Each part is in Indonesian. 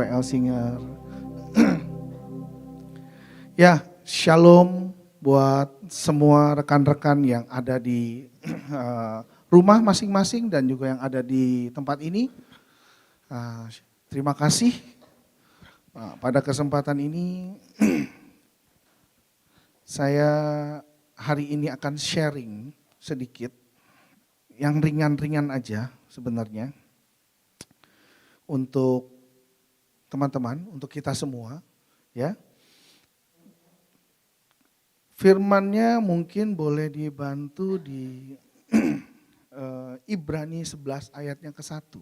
WL Singer. Ya, shalom buat semua rekan-rekan yang ada di rumah masing-masing dan juga yang ada di tempat ini. Terima kasih. Pada kesempatan ini saya hari ini akan sharing sedikit yang ringan-ringan aja sebenarnya untuk teman-teman, untuk kita semua, ya. Firman-nya mungkin boleh dibantu di Ibrani 11 ayat yang ke-1.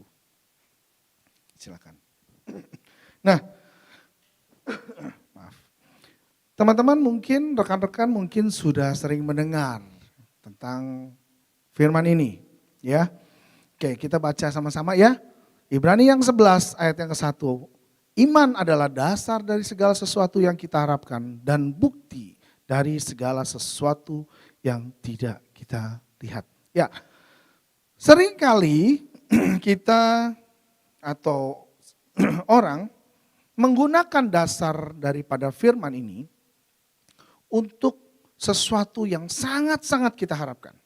Silakan. Nah, maaf. Teman-teman mungkin, rekan-rekan mungkin sudah sering mendengar tentang firman ini, ya. Oke, kita baca sama-sama ya. Ibrani yang 11 ayat yang ke-1. Iman adalah dasar dari segala sesuatu yang kita harapkan dan bukti dari segala sesuatu yang tidak kita lihat. Ya, seringkali kita atau orang menggunakan dasar daripada firman ini untuk sesuatu yang sangat-sangat kita harapkan.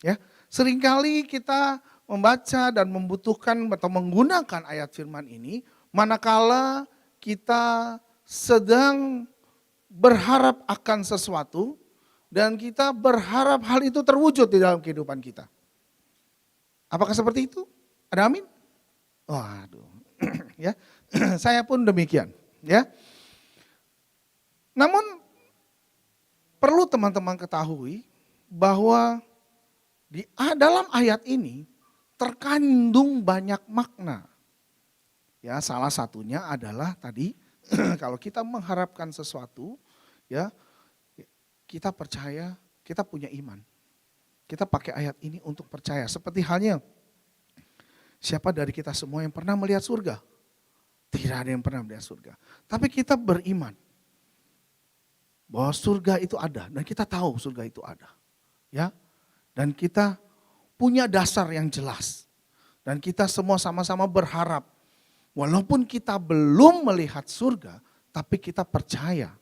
Ya, seringkali kita membaca dan membutuhkan atau menggunakan ayat firman ini manakala kita sedang berharap akan sesuatu dan kita berharap hal itu terwujud di dalam kehidupan kita. Apakah seperti itu? Ada amin? Waduh, ya, saya pun demikian, ya. Namun perlu teman-teman ketahui bahwa di dalam ayat ini terkandung banyak makna. Ya, salah satunya adalah tadi kalau kita mengharapkan sesuatu, ya, kita percaya, kita punya iman. Kita pakai ayat ini untuk percaya. Seperti halnya, siapa dari kita semua yang pernah melihat surga? Tidak ada yang pernah melihat surga. Tapi kita beriman bahwa surga itu ada dan kita tahu surga itu ada. Ya, dan kita punya dasar yang jelas. Dan kita semua sama-sama berharap, walaupun kita belum melihat surga, tapi kita percaya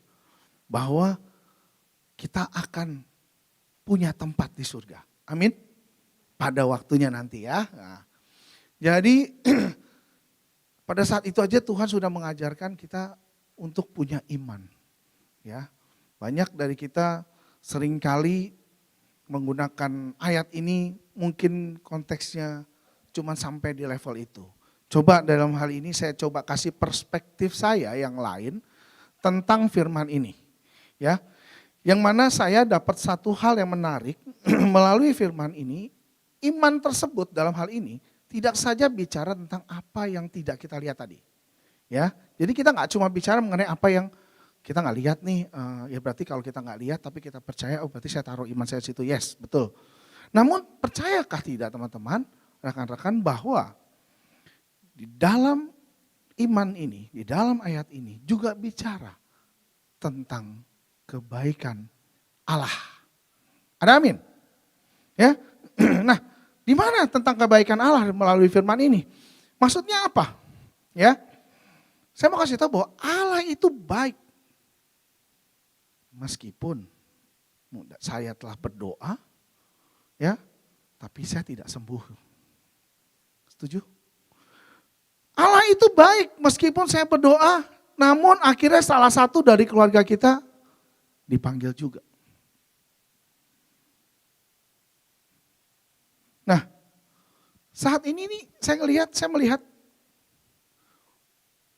bahwa kita akan punya tempat di surga. Amin. Pada waktunya nanti ya. Nah, jadi pada saat itu aja Tuhan sudah mengajarkan kita untuk punya iman. Ya, banyak dari kita seringkali menggunakan ayat ini mungkin konteksnya cuma sampai di level itu. Coba dalam hal ini saya coba kasih perspektif saya yang lain tentang firman ini. Ya, yang mana saya dapat satu hal yang menarik melalui firman ini, iman tersebut dalam hal ini tidak saja bicara tentang apa yang tidak kita lihat tadi. Ya, jadi kita nggak cuma bicara mengenai apa yang kita nggak lihat nih, ya berarti kalau kita nggak lihat tapi kita percaya, oh berarti saya taruh iman saya di situ, yes betul. Namun percayakah tidak teman-teman, rekan-rekan bahwa di dalam iman ini, di dalam ayat ini juga bicara tentang kebaikan Allah. Ada amin? Ya. Nah, di mana tentang kebaikan Allah melalui firman ini? Maksudnya apa? Ya. Saya mau kasih tahu bahwa Allah itu baik. Meskipun saya telah berdoa, ya, tapi saya tidak sembuh. Setuju? Allah itu baik meskipun saya berdoa, namun akhirnya salah satu dari keluarga kita dipanggil juga. Nah, saat ini nih saya melihat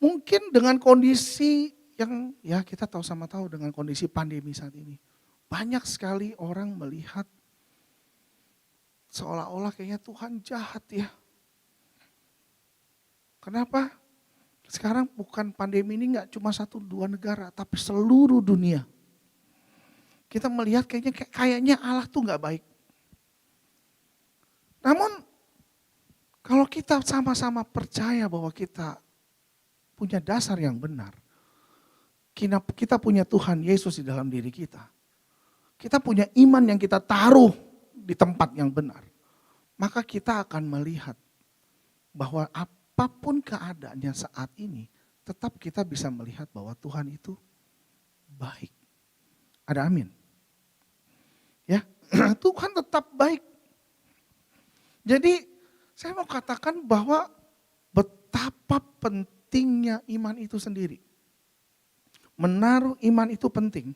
mungkin dengan kondisi yang ya kita sama tahu dengan kondisi pandemi saat ini. Banyak sekali orang melihat seolah-olah kayaknya Tuhan jahat ya. Kenapa? Sekarang bukan pandemi ini gak cuma 1-2 negara, tapi seluruh dunia. Kita melihat kayaknya Allah tuh gak baik. Namun kalau kita sama-sama percaya bahwa kita punya dasar yang benar, kita punya Tuhan Yesus di dalam diri kita, kita punya iman yang kita taruh di tempat yang benar, maka kita akan melihat bahwa apapun keadaannya saat ini tetap kita bisa melihat bahwa Tuhan itu baik. Ada amin? Ya, Tuhan tetap baik. Jadi saya mau katakan bahwa betapa pentingnya iman itu sendiri. Menaruh iman itu penting.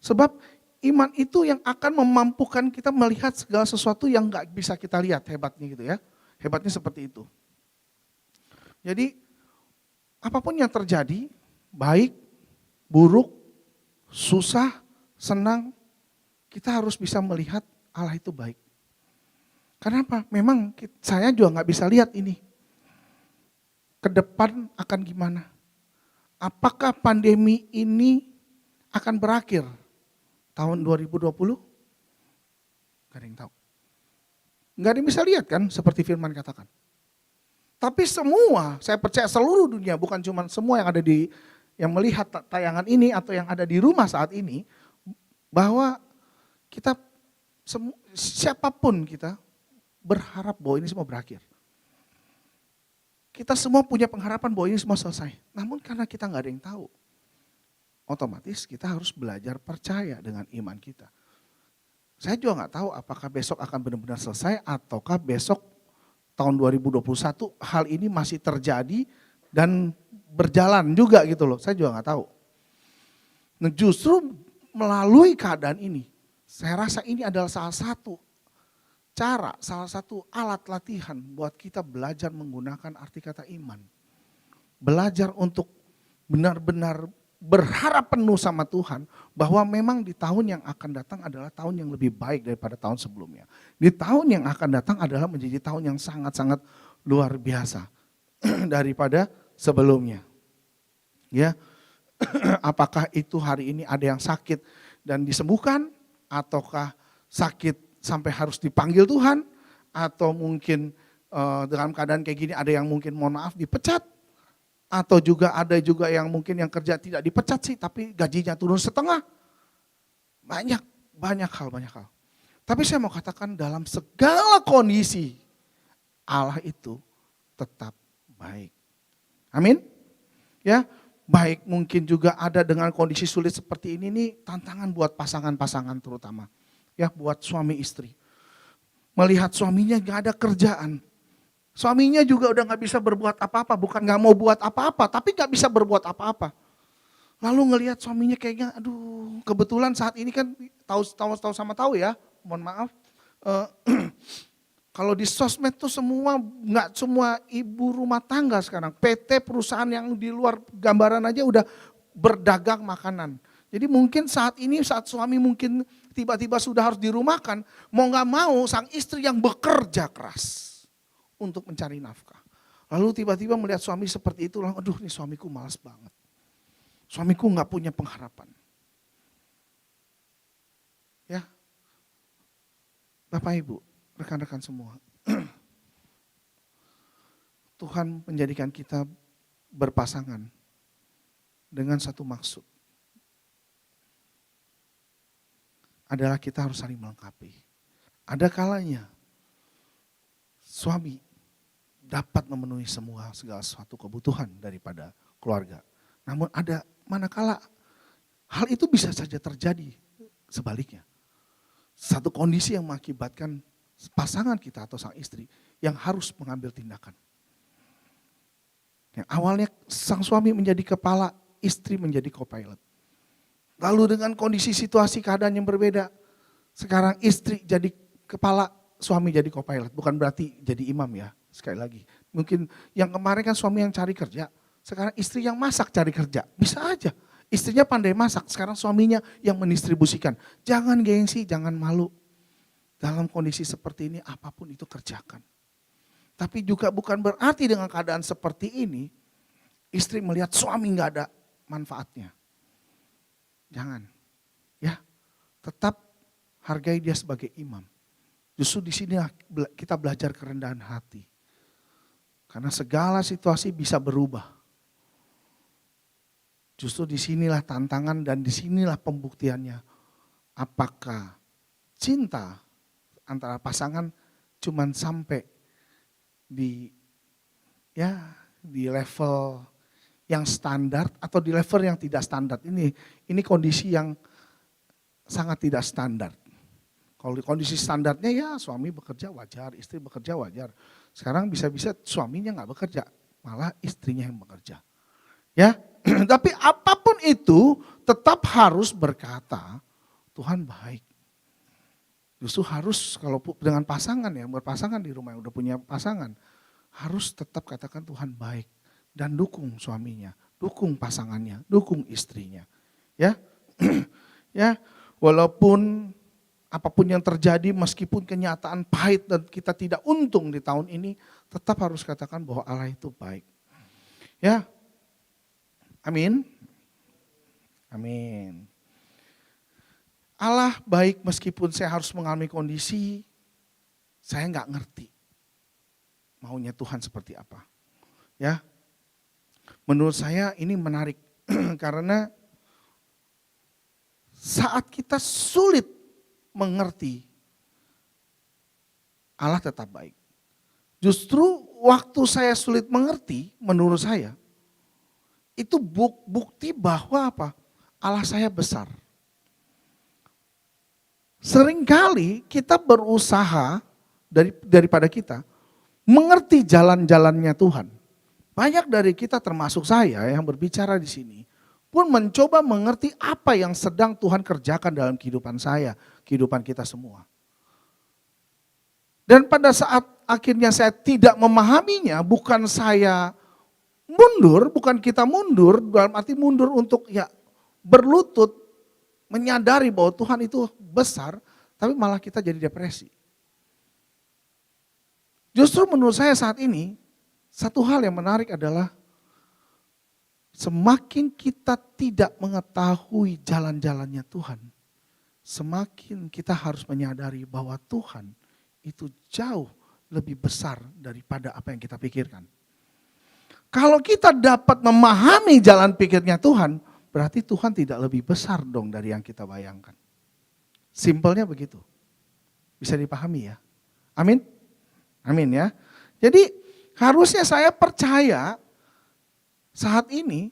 Sebab iman itu yang akan memampukan kita melihat segala sesuatu yang gak bisa kita lihat, hebatnya gitu ya. Hebatnya seperti itu. Jadi apapun yang terjadi, baik, buruk, susah, senang, kita harus bisa melihat Allah itu baik. Kenapa? Memang saya juga gak bisa lihat ini. Ke depan akan gimana? Apakah pandemi ini akan berakhir tahun 2020? Gak ada yang tahu. Gak ada yang bisa lihat kan seperti firman katakan. Tapi semua, saya percaya seluruh dunia, bukan cuma semua yang ada yang melihat tayangan ini atau yang ada di rumah saat ini, bahwa kita siapapun kita berharap bahwa ini semua berakhir. Kita semua punya pengharapan bahwa ini semua selesai. Namun karena kita nggak ada yang tahu, otomatis kita harus belajar percaya dengan iman kita. Saya juga nggak tahu apakah besok akan benar-benar selesai ataukah besok tahun 2021 hal ini masih terjadi dan berjalan juga gitu loh. Saya juga nggak tahu. Nah justru melalui keadaan ini, saya rasa ini adalah salah satu cara, salah satu alat latihan buat kita belajar menggunakan arti kata iman. Belajar untuk benar-benar berharap penuh sama Tuhan bahwa memang di tahun yang akan datang adalah tahun yang lebih baik daripada tahun sebelumnya. Di tahun yang akan datang adalah menjadi tahun yang sangat-sangat luar biasa daripada sebelumnya. Ya, apakah itu hari ini ada yang sakit dan disembuhkan, ataukah sakit sampai harus dipanggil Tuhan, atau mungkin dalam keadaan kayak gini ada yang mungkin mohon maaf dipecat, atau juga ada juga yang mungkin yang kerja tidak dipecat sih tapi gajinya turun setengah. Banyak hal. Tapi saya mau katakan dalam segala kondisi Allah itu tetap baik. Amin. Ya, baik mungkin juga ada dengan kondisi sulit seperti ini nih tantangan buat pasangan-pasangan terutama. Ya buat suami istri. Melihat suaminya gak ada kerjaan. Suaminya juga udah gak bisa berbuat apa-apa. Bukan gak mau buat apa-apa, tapi gak bisa berbuat apa-apa. Lalu ngelihat suaminya kayaknya aduh kebetulan saat ini kan tahu sama tahu ya. Mohon maaf. Kalau di sosmed tuh gak semua ibu rumah tangga sekarang. PT perusahaan yang di luar gambaran aja udah berdagang makanan. Jadi mungkin saat ini saat suami mungkin tiba-tiba sudah harus dirumahkan, mau gak mau sang istri yang bekerja keras untuk mencari nafkah. Lalu tiba-tiba melihat suami seperti itu, aduh nih suamiku malas banget. Suamiku gak punya pengharapan. Ya, Bapak Ibu, rekan-rekan semua. Tuhan menjadikan kita berpasangan dengan satu maksud. Adalah kita harus saling melengkapi. Ada kalanya suami dapat memenuhi segala sesuatu kebutuhan daripada keluarga. Namun ada manakala hal itu bisa saja terjadi sebaliknya. Satu kondisi yang mengakibatkan pasangan kita atau sang istri yang harus mengambil tindakan. Yang awalnya sang suami menjadi kepala, istri menjadi co-pilot. Lalu dengan kondisi situasi keadaan yang berbeda, sekarang istri jadi kepala, suami jadi co-pilot. Bukan berarti jadi imam ya, sekali lagi. Mungkin yang kemarin kan suami yang cari kerja, sekarang istri yang masak cari kerja. Bisa aja, istrinya pandai masak, sekarang suaminya yang mendistribusikan. Jangan gengsi, jangan malu. Dalam kondisi seperti ini apapun itu kerjakan. Tapi juga bukan berarti dengan keadaan seperti ini, istri melihat suami gak ada manfaatnya. Jangan, ya, tetap hargai dia sebagai imam. Justru di sini kita belajar kerendahan hati. Karena segala situasi bisa berubah. Justru disinilah tantangan dan disinilah pembuktiannya. Apakah cinta antara pasangan cuman sampai di level yang standar atau di level yang tidak standar. Ini kondisi yang sangat tidak standar. Kalau di kondisi standarnya ya suami bekerja wajar, istri bekerja wajar. Sekarang bisa-bisa suaminya nggak bekerja, malah istrinya yang bekerja. Ya, tapi apapun itu tetap harus berkata Tuhan baik. Justru harus kalau dengan pasangan ya, berpasangan di rumah yang udah punya pasangan, harus tetap katakan Tuhan baik dan dukung suaminya, dukung pasangannya, dukung istrinya. Ya. Ya, walaupun apapun yang terjadi meskipun kenyataan pahit dan kita tidak untung di tahun ini, tetap harus katakan bahwa Allah itu baik. Ya. Amin. Amin. Allah baik meskipun saya harus mengalami kondisi, saya nggak ngerti maunya Tuhan seperti apa. Ya, menurut saya ini menarik karena saat kita sulit mengerti, Allah tetap baik. Justru waktu saya sulit mengerti, menurut saya, itu bukti bahwa apa? Allah saya besar. Seringkali kita berusaha daripada kita mengerti jalan-jalannya Tuhan. Banyak dari kita termasuk saya yang berbicara di sini pun mencoba mengerti apa yang sedang Tuhan kerjakan dalam kehidupan saya, kehidupan kita semua. Dan pada saat akhirnya saya tidak memahaminya, bukan saya mundur, bukan kita mundur, dalam arti mundur untuk ya berlutut, menyadari bahwa Tuhan itu besar, tapi malah kita jadi depresi. Justru menurut saya saat ini, satu hal yang menarik adalah semakin kita tidak mengetahui jalan-jalannya Tuhan, semakin kita harus menyadari bahwa Tuhan itu jauh lebih besar daripada apa yang kita pikirkan. Kalau kita dapat memahami jalan pikirnya Tuhan, berarti Tuhan tidak lebih besar dong dari yang kita bayangkan. Simpelnya begitu. Bisa dipahami ya. Amin? Amin ya. Jadi harusnya saya percaya saat ini,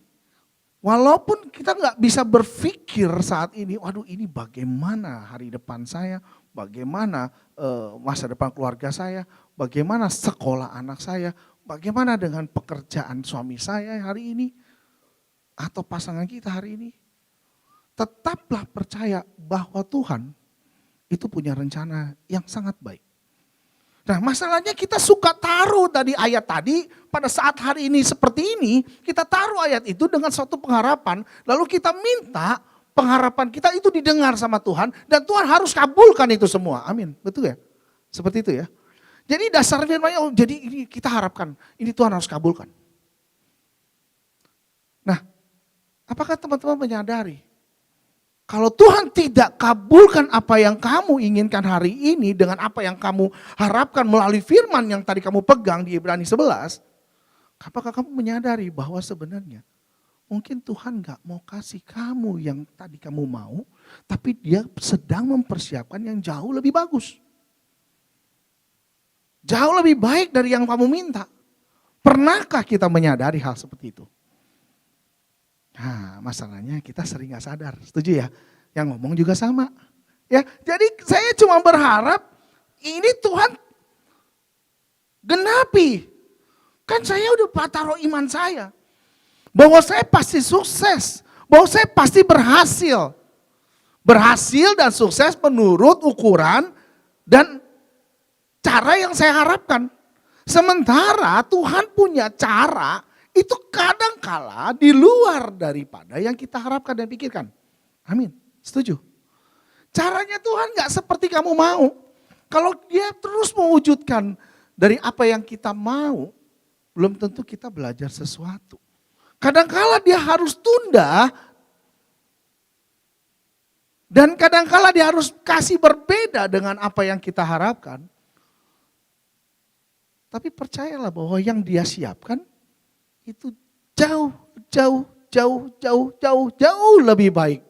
walaupun kita nggak bisa berpikir saat ini, waduh ini bagaimana hari depan saya, bagaimana masa depan keluarga saya, bagaimana sekolah anak saya, bagaimana dengan pekerjaan suami saya hari ini, atau pasangan kita hari ini. Tetaplah percaya bahwa Tuhan itu punya rencana yang sangat baik. Nah masalahnya kita suka taruh tadi ayat tadi, pada saat hari ini seperti ini, kita taruh ayat itu dengan suatu pengharapan, lalu kita minta pengharapan kita itu didengar sama Tuhan, dan Tuhan harus kabulkan itu semua. Amin, betul ya? Seperti itu ya. Jadi dasar firman-Nya, jadi ini kita harapkan, ini Tuhan harus kabulkan. Nah, apakah teman-teman menyadari, kalau Tuhan tidak kabulkan apa yang kamu inginkan hari ini dengan apa yang kamu harapkan melalui firman yang tadi kamu pegang di Ibrani 11, apakah kamu menyadari bahwa sebenarnya mungkin Tuhan gak mau kasih kamu yang tadi kamu mau, tapi dia sedang mempersiapkan yang jauh lebih bagus. Jauh lebih baik dari yang kamu minta. Pernahkah kita menyadari hal seperti itu? Nah, masalahnya kita sering gak sadar, setuju ya? Yang ngomong juga sama. Ya, jadi saya cuma berharap ini Tuhan genapi. Kan saya udah taruh iman saya. Bahwa saya pasti sukses, bahwa saya pasti berhasil. Berhasil dan sukses menurut ukuran dan cara yang saya harapkan. Sementara Tuhan punya cara itu kadangkala di luar daripada yang kita harapkan dan pikirkan. Amin, setuju? Caranya Tuhan gak seperti kamu mau. Kalau dia terus mewujudkan dari apa yang kita mau, belum tentu kita belajar sesuatu. Kadangkala dia harus tunda, dan kadangkala dia harus kasih berbeda dengan apa yang kita harapkan. Tapi percayalah bahwa yang dia siapkan, itu jauh lebih baik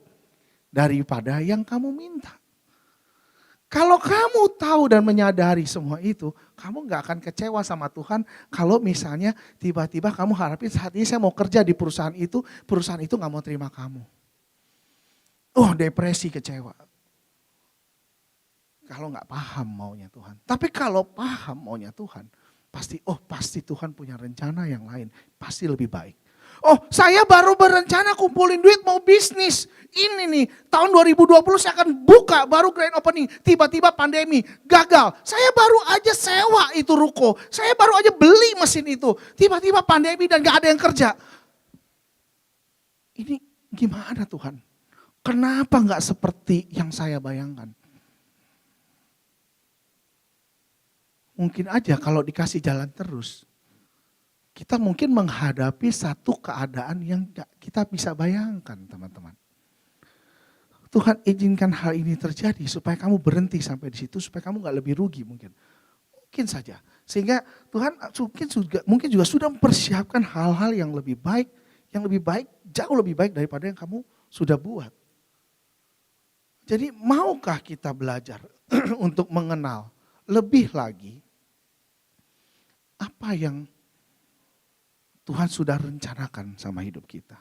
daripada yang kamu minta. Kalau kamu tahu dan menyadari semua itu, kamu gak akan kecewa sama Tuhan kalau misalnya tiba-tiba kamu harapin saat ini saya mau kerja di perusahaan itu gak mau terima kamu. Oh, depresi, kecewa. Kalau gak paham maunya Tuhan. Tapi kalau paham maunya Tuhan, pasti Tuhan punya rencana yang lain, pasti lebih baik. Oh, saya baru berencana kumpulin duit mau bisnis. Ini nih, tahun 2020 saya akan buka, baru grand opening. Tiba-tiba pandemi, gagal. Saya baru aja sewa itu ruko. Saya baru aja beli mesin itu. Tiba-tiba pandemi dan gak ada yang kerja. Ini gimana Tuhan? Kenapa gak seperti yang saya bayangkan? Mungkin aja kalau dikasih jalan terus, kita mungkin menghadapi satu keadaan yang gak kita bisa bayangkan, teman-teman. Tuhan izinkan hal ini terjadi supaya kamu berhenti sampai di situ, supaya kamu gak lebih rugi mungkin. Mungkin saja. Sehingga Tuhan mungkin juga sudah mempersiapkan hal-hal yang lebih baik, jauh lebih baik daripada yang kamu sudah buat. Jadi maukah kita belajar untuk mengenal lebih lagi apa yang Tuhan sudah rencanakan sama hidup kita.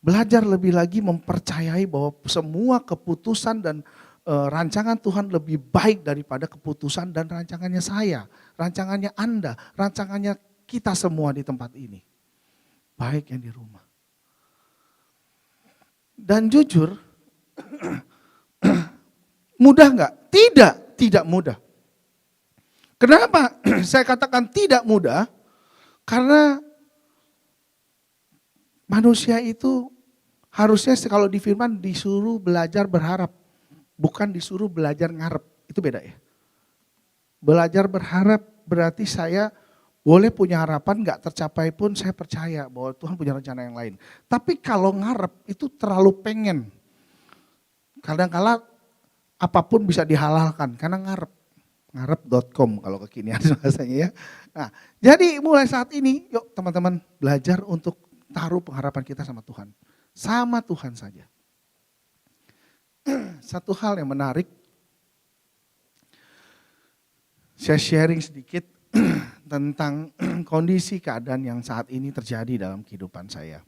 Belajar lebih lagi mempercayai bahwa semua keputusan dan rancangan Tuhan lebih baik daripada keputusan dan rancangannya saya, rancangannya Anda, rancangannya kita semua di tempat ini. Baik yang di rumah. Dan jujur, mudah enggak? Tidak mudah. Kenapa saya katakan tidak mudah? Karena manusia itu harusnya kalau di firman disuruh belajar berharap, bukan disuruh belajar ngarep. Itu beda ya. Belajar berharap berarti saya boleh punya harapan, gak tercapai pun saya percaya bahwa Tuhan punya rencana yang lain. Tapi kalau ngarep itu terlalu pengen. Kadang-kala apapun bisa dihalalkan karena ngarep. Ngarep.com kalau kekinian bahasanya ya. Nah, jadi mulai saat ini yuk teman-teman belajar untuk taruh pengharapan kita sama Tuhan. Sama Tuhan saja. Satu hal yang menarik, saya sharing sedikit tentang kondisi keadaan yang saat ini terjadi dalam kehidupan saya.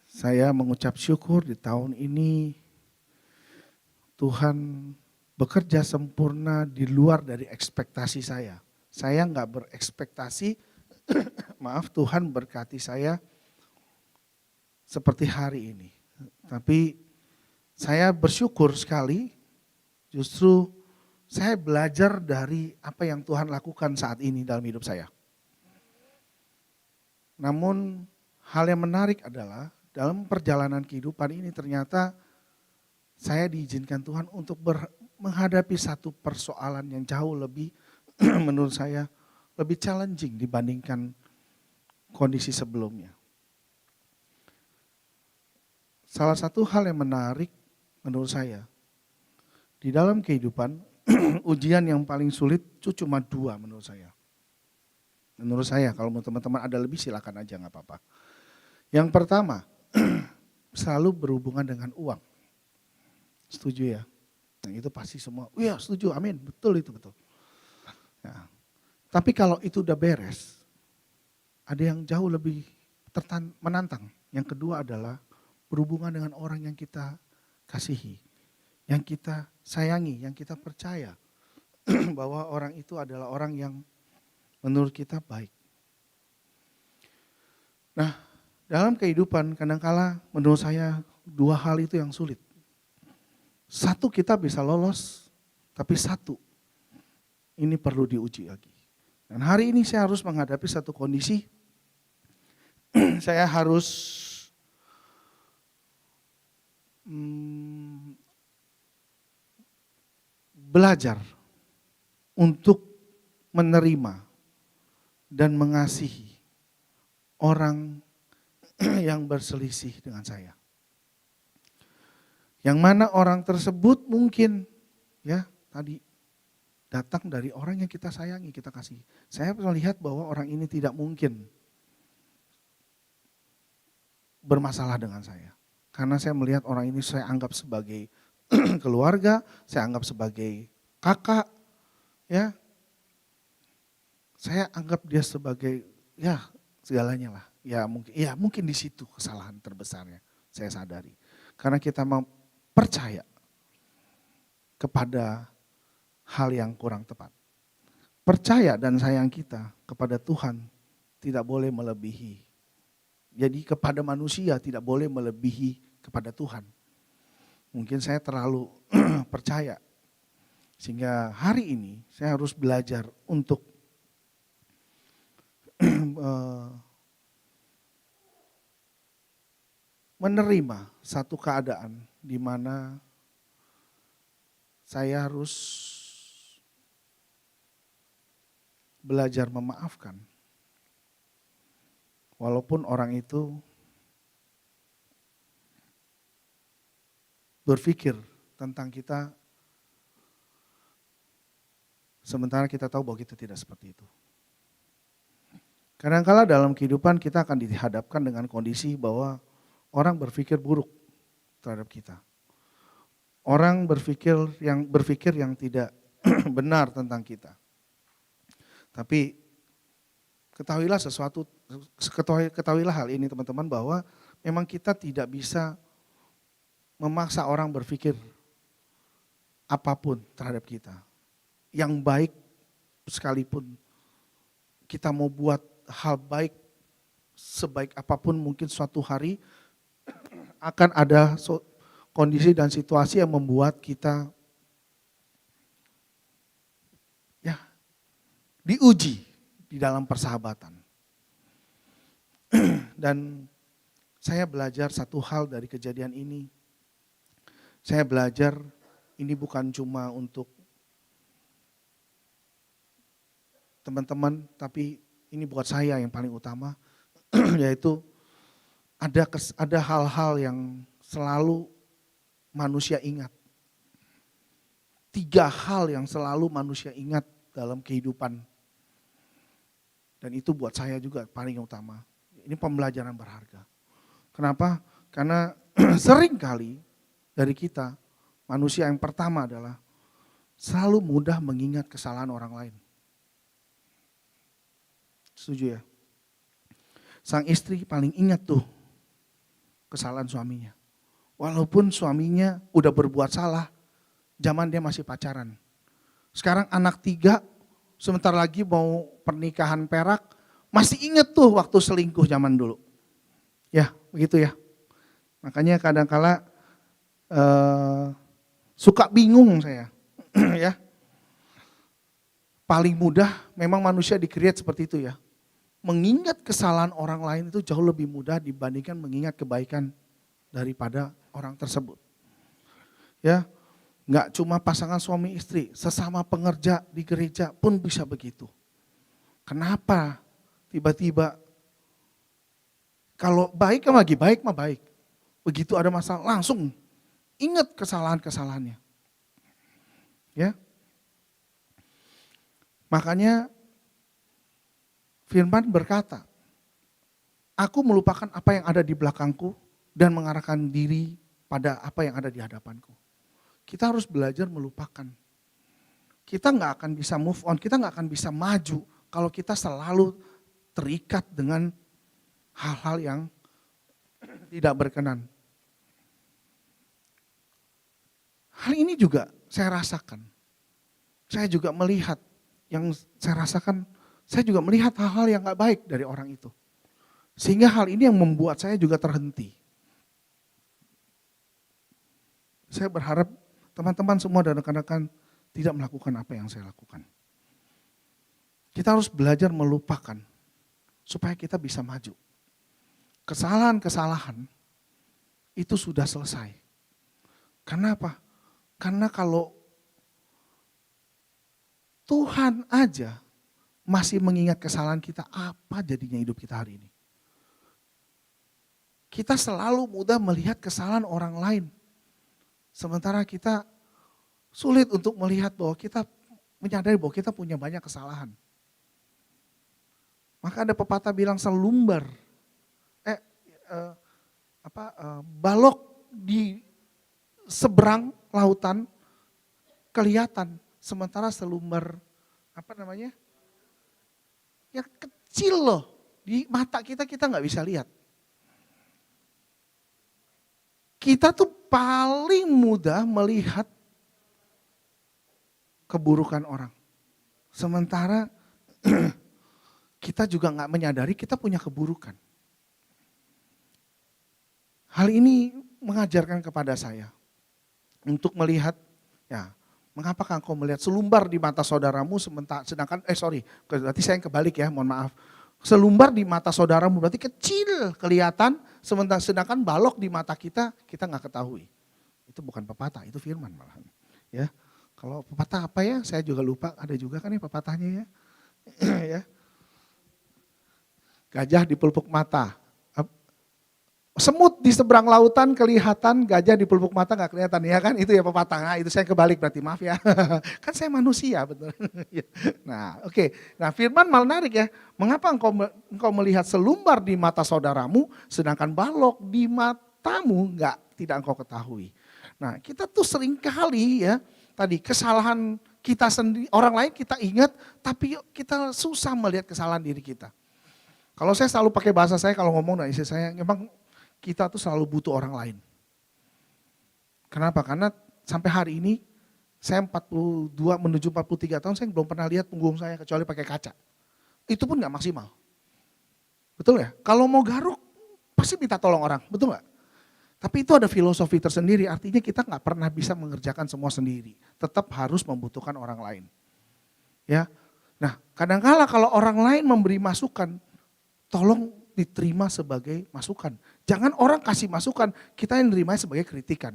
Saya mengucap syukur di tahun ini Tuhan bekerja sempurna di luar dari ekspektasi saya. Saya nggak berekspektasi, maaf Tuhan berkati saya seperti hari ini. Tapi saya bersyukur sekali justru saya belajar dari apa yang Tuhan lakukan saat ini dalam hidup saya. Namun hal yang menarik adalah dalam perjalanan kehidupan ini ternyata saya diizinkan Tuhan untuk menghadapi satu persoalan yang jauh lebih menurut saya lebih challenging dibandingkan kondisi sebelumnya. Salah satu hal yang menarik menurut saya, di dalam kehidupan ujian yang paling sulit itu cuma dua menurut saya. Menurut saya kalau teman-teman ada lebih silakan aja gak apa-apa. Yang pertama selalu berhubungan dengan uang. Setuju ya? Nah itu pasti semua, iya setuju, amin, betul itu betul. Ya. Tapi kalau itu udah beres, ada yang jauh lebih menantang. Yang kedua adalah berhubungan dengan orang yang kita kasihi, yang kita sayangi, yang kita percaya bahwa orang itu adalah orang yang menurut kita baik. Nah dalam kehidupan kadangkala menurut saya dua hal itu yang sulit. Satu kita bisa lolos, tapi satu ini perlu diuji lagi. Dan hari ini saya harus menghadapi satu kondisi, saya harus belajar untuk menerima dan mengasihi orang yang berselisih dengan saya. Yang mana orang tersebut mungkin ya tadi datang dari orang yang kita sayangi, kita kasih. Saya melihat bahwa orang ini tidak mungkin bermasalah dengan saya. Karena saya melihat orang ini saya anggap sebagai keluarga, saya anggap sebagai kakak, ya. Saya anggap dia sebagai ya segalanya lah. Ya mungkin di situ kesalahan terbesarnya saya sadari. Karena kita mau percaya kepada hal yang kurang tepat. Percaya dan sayang kita kepada Tuhan tidak boleh melebihi. Jadi kepada manusia tidak boleh melebihi kepada Tuhan. Mungkin saya terlalu percaya. Sehingga hari ini saya harus belajar untuk menerima satu keadaan di mana saya harus belajar memaafkan. Walaupun orang itu berpikir tentang kita, sementara kita tahu bahwa kita tidak seperti itu. Kadang-kala dalam kehidupan kita akan dihadapkan dengan kondisi bahwa orang berpikir buruk terhadap kita. Orang berpikir yang tidak benar tentang kita. Tapi ketahuilah hal ini teman-teman, bahwa memang kita tidak bisa memaksa orang berpikir apapun terhadap kita. Yang baik sekalipun kita mau buat hal baik sebaik apapun, mungkin suatu hari akan ada kondisi dan situasi yang membuat kita ya diuji di dalam persahabatan. Dan saya belajar satu hal dari kejadian ini. Saya belajar ini bukan cuma untuk teman-teman, tapi ini buat saya yang paling utama, yaitu ada hal-hal yang selalu manusia ingat. 3 hal yang selalu manusia ingat dalam kehidupan. Dan itu buat saya juga paling utama. Ini pembelajaran berharga. Kenapa? Karena sering kali dari kita, manusia yang pertama adalah selalu mudah mengingat kesalahan orang lain. Setuju ya? Sang istri paling ingat tuh kesalahan suaminya. Walaupun suaminya udah berbuat salah, zaman dia masih pacaran. Sekarang anak 3, sebentar lagi mau pernikahan perak, masih ingat tuh waktu selingkuh zaman dulu. Ya, begitu ya. Makanya kadang-kala suka bingung saya. Ya. Paling mudah memang manusia di-create seperti itu ya. Mengingat kesalahan orang lain itu jauh lebih mudah dibandingkan mengingat kebaikan daripada orang tersebut. Ya, enggak cuma pasangan suami istri, sesama pengerja di gereja pun bisa begitu. Kenapa? Tiba-tiba kalau baik kan lagi baik mah baik. Begitu ada masalah langsung ingat kesalahan-kesalahannya. Ya. Makanya Firman berkata, aku melupakan apa yang ada di belakangku dan mengarahkan diri pada apa yang ada di hadapanku. Kita harus belajar melupakan. Kita nggak akan bisa move on, kita nggak akan bisa maju kalau kita selalu terikat dengan hal-hal yang tidak berkenan. Hal ini juga saya rasakan. Saya juga melihat yang saya rasakan. Saya juga melihat hal-hal yang gak baik dari orang itu. Sehingga hal ini yang membuat saya juga terhenti. Saya berharap teman-teman semua dan rekan-rekan tidak melakukan apa yang saya lakukan. Kita harus belajar melupakan supaya kita bisa maju. Kesalahan-kesalahan itu sudah selesai. Karena apa? Karena kalau Tuhan aja masih mengingat kesalahan kita, apa jadinya hidup kita hari ini? Kita selalu mudah melihat kesalahan orang lain. Sementara kita sulit untuk melihat bahwa kita menyadari bahwa kita punya banyak kesalahan. Maka ada pepatah bilang selumbar, balok di seberang lautan kelihatan, sementara selumbar yang kecil loh, di mata kita nggak bisa lihat. Kita tuh paling mudah melihat keburukan orang. Sementara kita juga nggak menyadari kita punya keburukan. Hal ini mengajarkan kepada saya untuk melihat, ya, mengapakah engkau melihat selumbar di mata saudaramu berarti saya yang kebalik ya, mohon maaf. Selumbar di mata saudaramu berarti kecil kelihatan, sedangkan balok di mata kita nggak ketahui. Itu bukan pepatah, itu firman malahan. Ya, kalau pepatah apa ya? Saya juga lupa. Ada juga kan ya pepatahnya ya. Ya. Gajah di pelupuk mata. Semut di seberang lautan kelihatan, gajah di pelupuk mata nggak kelihatan, ya kan? Itu ya pepatah. Nah, itu saya kebalik berarti, maaf ya. Kan saya manusia, betul. Nah, oke. Nah, firman menarik ya. Mengapa engkau melihat selumbar di mata saudaramu, sedangkan balok di matamu tidak engkau ketahui. Nah, kita tuh sering kali ya, tadi kesalahan kita sendiri, orang lain kita ingat, tapi kita susah melihat kesalahan diri kita. Kalau saya selalu pakai bahasa saya kalau ngomong dengan istri saya, memang kita tuh selalu butuh orang lain. Kenapa? Karena sampai hari ini saya 42 menuju 43 tahun saya belum pernah lihat punggung saya kecuali pakai kaca. Itu pun gak maksimal. Betul ya? Kalau mau garuk pasti minta tolong orang, betul gak? Tapi itu ada filosofi tersendiri, artinya kita gak pernah bisa mengerjakan semua sendiri. Tetap harus membutuhkan orang lain. Ya. Nah, kadang-kala kalau orang lain memberi masukan, tolong diterima sebagai masukan. Jangan orang kasih masukan, kita yang menerima sebagai kritikan.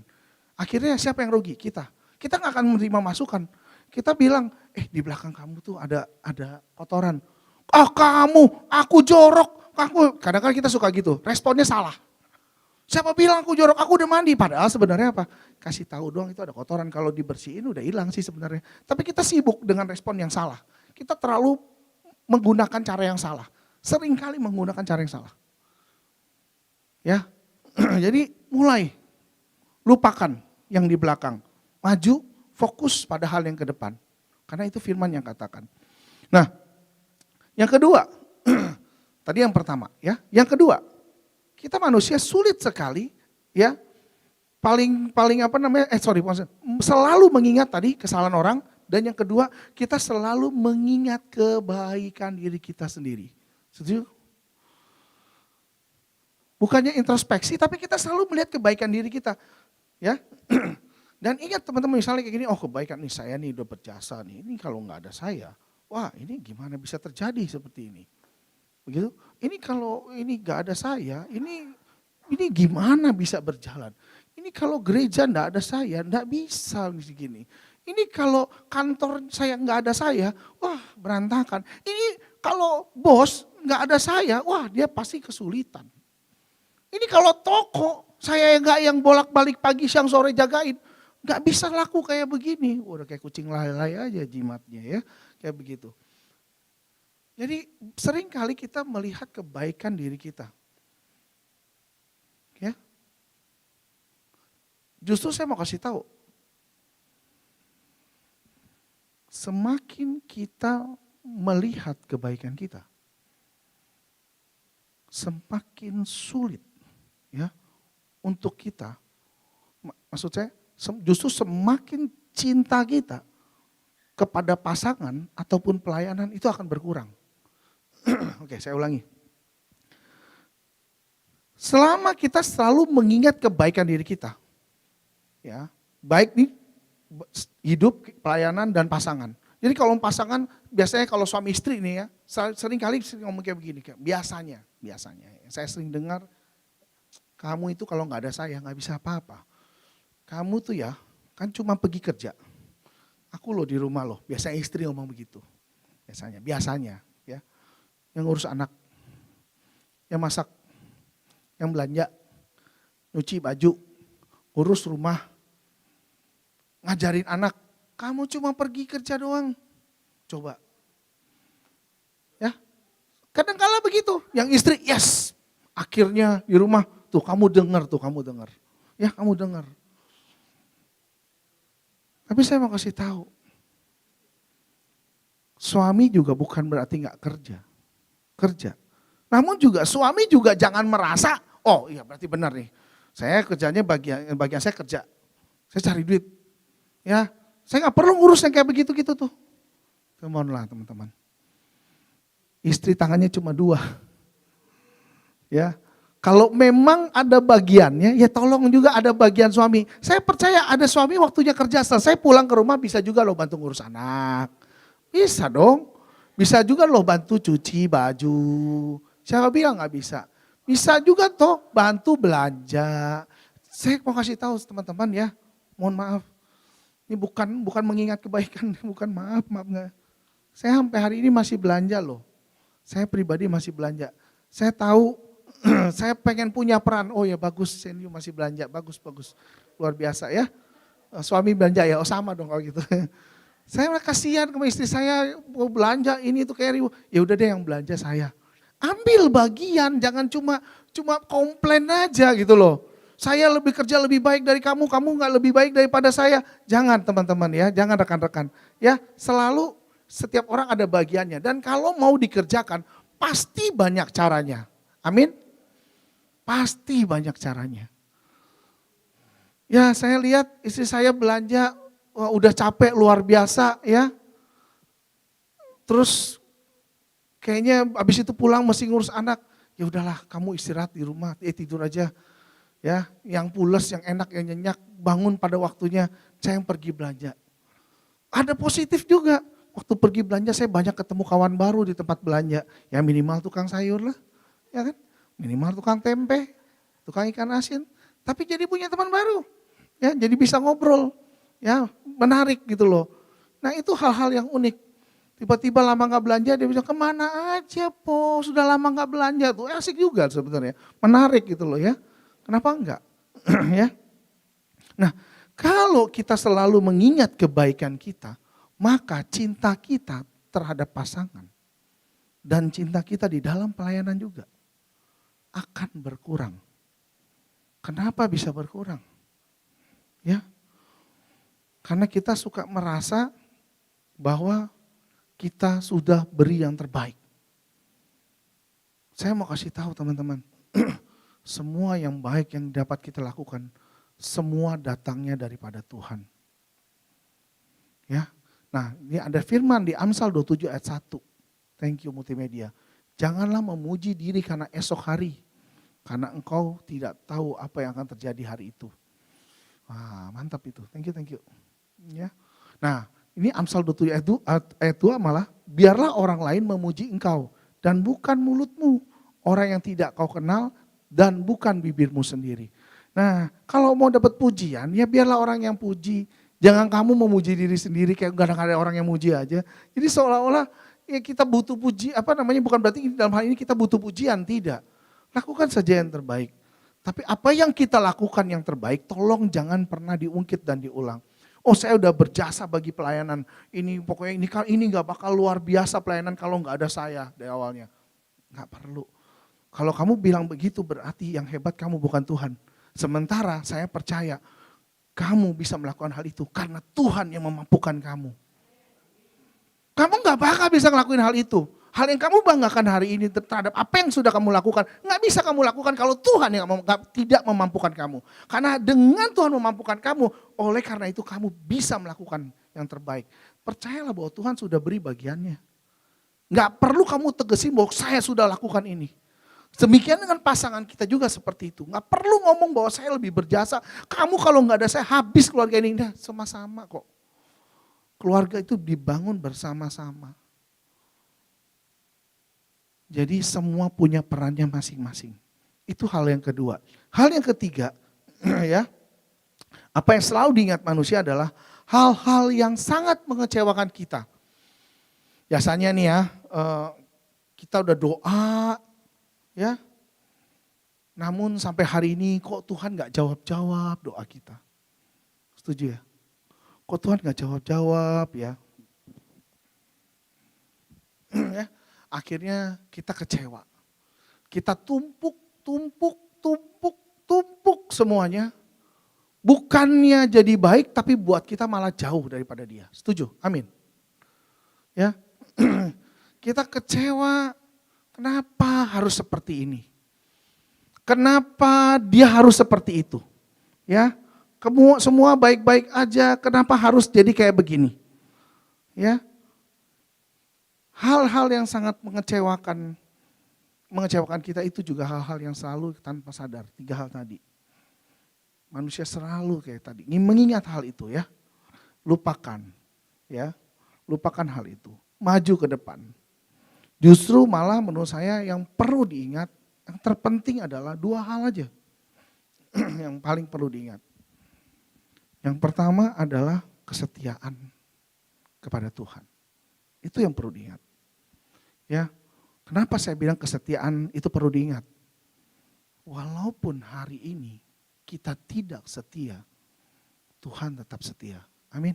Akhirnya siapa yang rugi? Kita. Kita gak akan menerima masukan. Kita bilang, di belakang kamu tuh ada kotoran. Kamu, aku jorok. Kadang-kadang kita suka gitu, responnya salah. Siapa bilang aku jorok, aku udah mandi. Padahal sebenarnya apa? Kasih tahu doang itu ada kotoran, kalau dibersihin udah hilang sih sebenarnya. Tapi kita sibuk dengan respon yang salah. Kita terlalu menggunakan cara yang salah. Seringkali menggunakan cara yang salah. Ya, jadi mulai lupakan yang di belakang, maju fokus pada hal yang ke depan. Karena itu firman yang katakan. Nah, yang kedua, tadi yang pertama ya, yang kedua, kita manusia sulit sekali ya, selalu mengingat tadi kesalahan orang, dan yang kedua kita selalu mengingat kebaikan diri kita sendiri. Setuju? Bukannya introspeksi, tapi kita selalu melihat kebaikan diri kita. Ya. Dan ingat teman-teman, misalnya kayak gini, kebaikan nih saya nih udah berjasa nih, ini kalau nggak ada saya, wah ini gimana bisa terjadi seperti ini. Begitu? Ini kalau ini nggak ada saya, ini gimana bisa berjalan. Ini kalau gereja nggak ada saya, nggak bisa begini. Ini kalau kantor saya nggak ada saya, wah berantakan. Ini kalau bos nggak ada saya, wah dia pasti kesulitan. Ini kalau toko, saya nggak yang bolak-balik pagi siang sore jagain, nggak bisa laku kayak begini. Udah kayak kucing lay-lay aja jimatnya ya, kayak begitu. Jadi sering kali kita melihat kebaikan diri kita. Ya. Justru saya mau kasih tahu, semakin kita melihat kebaikan kita, semakin sulit ya untuk kita, maksud saya justru semakin cinta kita kepada pasangan ataupun pelayanan itu akan berkurang. Oke, saya ulangi. Selama kita selalu mengingat kebaikan diri kita, ya, baik nih hidup, pelayanan dan pasangan. Jadi kalau pasangan, biasanya kalau suami istri nih ya, sering kali ngomong kayak begini, biasanya, saya sering dengar, kamu itu kalau nggak ada saya nggak bisa apa-apa. Kamu tuh ya, kan cuma pergi kerja. Aku loh di rumah loh, biasanya istri ngomong begitu. Biasanya ya. Yang ngurus anak, yang masak, yang belanja, nyuci baju, urus rumah, ngajarin anak. Kamu cuma pergi kerja doang. Coba. Ya. Kadang-kala begitu, yang istri yes, akhirnya di rumah, tuh kamu dengar. Ya kamu dengar. Tapi saya mau kasih tahu, suami juga bukan berarti nggak kerja. Kerja. Namun juga suami juga jangan merasa, oh iya berarti benar nih. Saya kerjanya bagian saya kerja. Saya cari duit. Ya, saya nggak perlu ngurus yang kayak begitu-gitu tuh. Mohonlah teman-teman. Istri tangannya cuma 2. Ya, kalau memang ada bagiannya, ya tolong juga ada bagian suami. Saya percaya ada suami waktunya kerja selesai pulang ke rumah bisa juga loh bantu ngurus anak. Bisa dong. Bisa juga loh bantu cuci baju. Siapa bilang nggak bisa? Bisa juga toh bantu belanja. Saya mau kasih tahu teman-teman ya, mohon maaf. Ini bukan mengingat kebaikan, bukan maaf nggak. Saya sampai hari ini masih belanja loh. Saya pribadi masih belanja. Saya tahu saya pengen punya peran. Oh ya bagus, Senyu masih belanja, bagus. Luar biasa ya. Suami belanja ya, oh sama dong kalau gitu. Saya kasihan sama istri saya mau belanja ini itu kayak ribu. Ya udah deh yang belanja saya. Ambil bagian, jangan cuma komplain aja gitu loh. Saya lebih kerja lebih baik dari kamu nggak lebih baik daripada saya. Jangan teman-teman ya, jangan rekan-rekan. Ya selalu setiap orang ada bagiannya. Dan kalau mau dikerjakan pasti banyak caranya. Amin. Pasti banyak caranya. Ya saya lihat istri saya belanja, wah, udah capek luar biasa ya. Terus kayaknya abis itu pulang mesti ngurus anak. Ya udahlah kamu istirahat di rumah, tidur aja. Ya, yang pules, yang enak, yang nyenyak, bangun pada waktunya, saya yang pergi belanja. Ada positif juga. Waktu pergi belanja saya banyak ketemu kawan baru di tempat belanja. Ya minimal tukang sayur lah, ya kan? Minimal tukang tempe, tukang ikan asin. Tapi jadi punya teman baru. Ya, jadi bisa ngobrol. Ya, menarik gitu loh. Nah itu hal-hal yang unik. Tiba-tiba lama gak belanja, dia bisa kemana aja po, sudah lama gak belanja. Tuh asik juga sebenarnya, menarik gitu loh ya. Kenapa enggak? Ya. Nah, kalau kita selalu mengingat kebaikan kita, maka cinta kita terhadap pasangan dan cinta kita di dalam pelayanan juga akan berkurang. Kenapa bisa berkurang? Ya. Karena kita suka merasa bahwa kita sudah beri yang terbaik. Saya mau kasih tahu teman-teman, semua yang baik yang dapat kita lakukan, semua datangnya daripada Tuhan. Ya, nah ini ada firman di Amsal 27 ayat 1. Thank you multimedia. Janganlah memuji diri karena esok hari, karena engkau tidak tahu apa yang akan terjadi hari itu. Wah mantap itu, thank you. Ya, nah ini Amsal 27 ayat 2 malah, biarlah orang lain memuji engkau dan bukan mulutmu, orang yang tidak kau kenal dan bukan bibirmu sendiri. Nah kalau mau dapat pujian ya biarlah orang yang puji. Jangan kamu memuji diri sendiri kayak gak ada orang yang muji aja. Jadi seolah-olah ya kita butuh puji, bukan berarti dalam hal ini kita butuh pujian, tidak. Lakukan saja yang terbaik. Tapi apa yang kita lakukan yang terbaik tolong jangan pernah diungkit dan diulang. Oh saya udah berjasa bagi pelayanan, ini pokoknya ini gak bakal luar biasa pelayanan kalau gak ada saya dari awalnya. Gak perlu. Kalau kamu bilang begitu berarti yang hebat kamu bukan Tuhan. Sementara saya percaya kamu bisa melakukan hal itu karena Tuhan yang memampukan kamu. Kamu gak bakal bisa ngelakuin hal itu. Hal yang kamu banggakan hari ini terhadap apa yang sudah kamu lakukan. Gak bisa kamu lakukan kalau Tuhan yang tidak memampukan kamu. Karena dengan Tuhan memampukan kamu, oleh karena itu kamu bisa melakukan yang terbaik. Percayalah bahwa Tuhan sudah beri bagiannya. Gak perlu kamu tegesin bahwa saya sudah lakukan ini. Demikian dengan pasangan kita juga seperti itu. Gak perlu ngomong bahwa saya lebih berjasa. Kamu kalau gak ada saya habis keluarga ini. Nah, sama-sama kok. Keluarga itu dibangun bersama-sama. Jadi semua punya perannya masing-masing. Itu hal yang kedua. Hal yang ketiga, ya, apa yang selalu diingat manusia adalah hal-hal yang sangat mengecewakan kita. Biasanya nih ya, kita udah doa, ya, namun sampai hari ini kok Tuhan gak jawab-jawab doa kita. Setuju ya? Kok Tuhan gak jawab-jawab ya? Ya, akhirnya kita kecewa. Kita tumpuk semuanya. bukannya jadi baik tapi buat kita malah jauh daripada dia. Setuju? Amin. Ya. Kita kecewa, kenapa harus seperti ini? Kenapa dia harus seperti itu? Ya. Semua baik-baik aja, kenapa harus jadi kayak begini? Ya. Hal-hal yang sangat mengecewakan kita itu juga hal-hal yang selalu tanpa sadar. 3 hal tadi. Manusia selalu kayak tadi, mengingat hal itu ya. Lupakan ya, lupakan hal itu. Maju ke depan. Justru malah menurut saya yang perlu diingat, yang terpenting adalah 2 hal aja. Yang paling perlu diingat. Yang pertama adalah kesetiaan kepada Tuhan. Itu yang perlu diingat. Ya, kenapa saya bilang kesetiaan itu perlu diingat? Walaupun hari ini kita tidak setia, Tuhan tetap setia. Amin.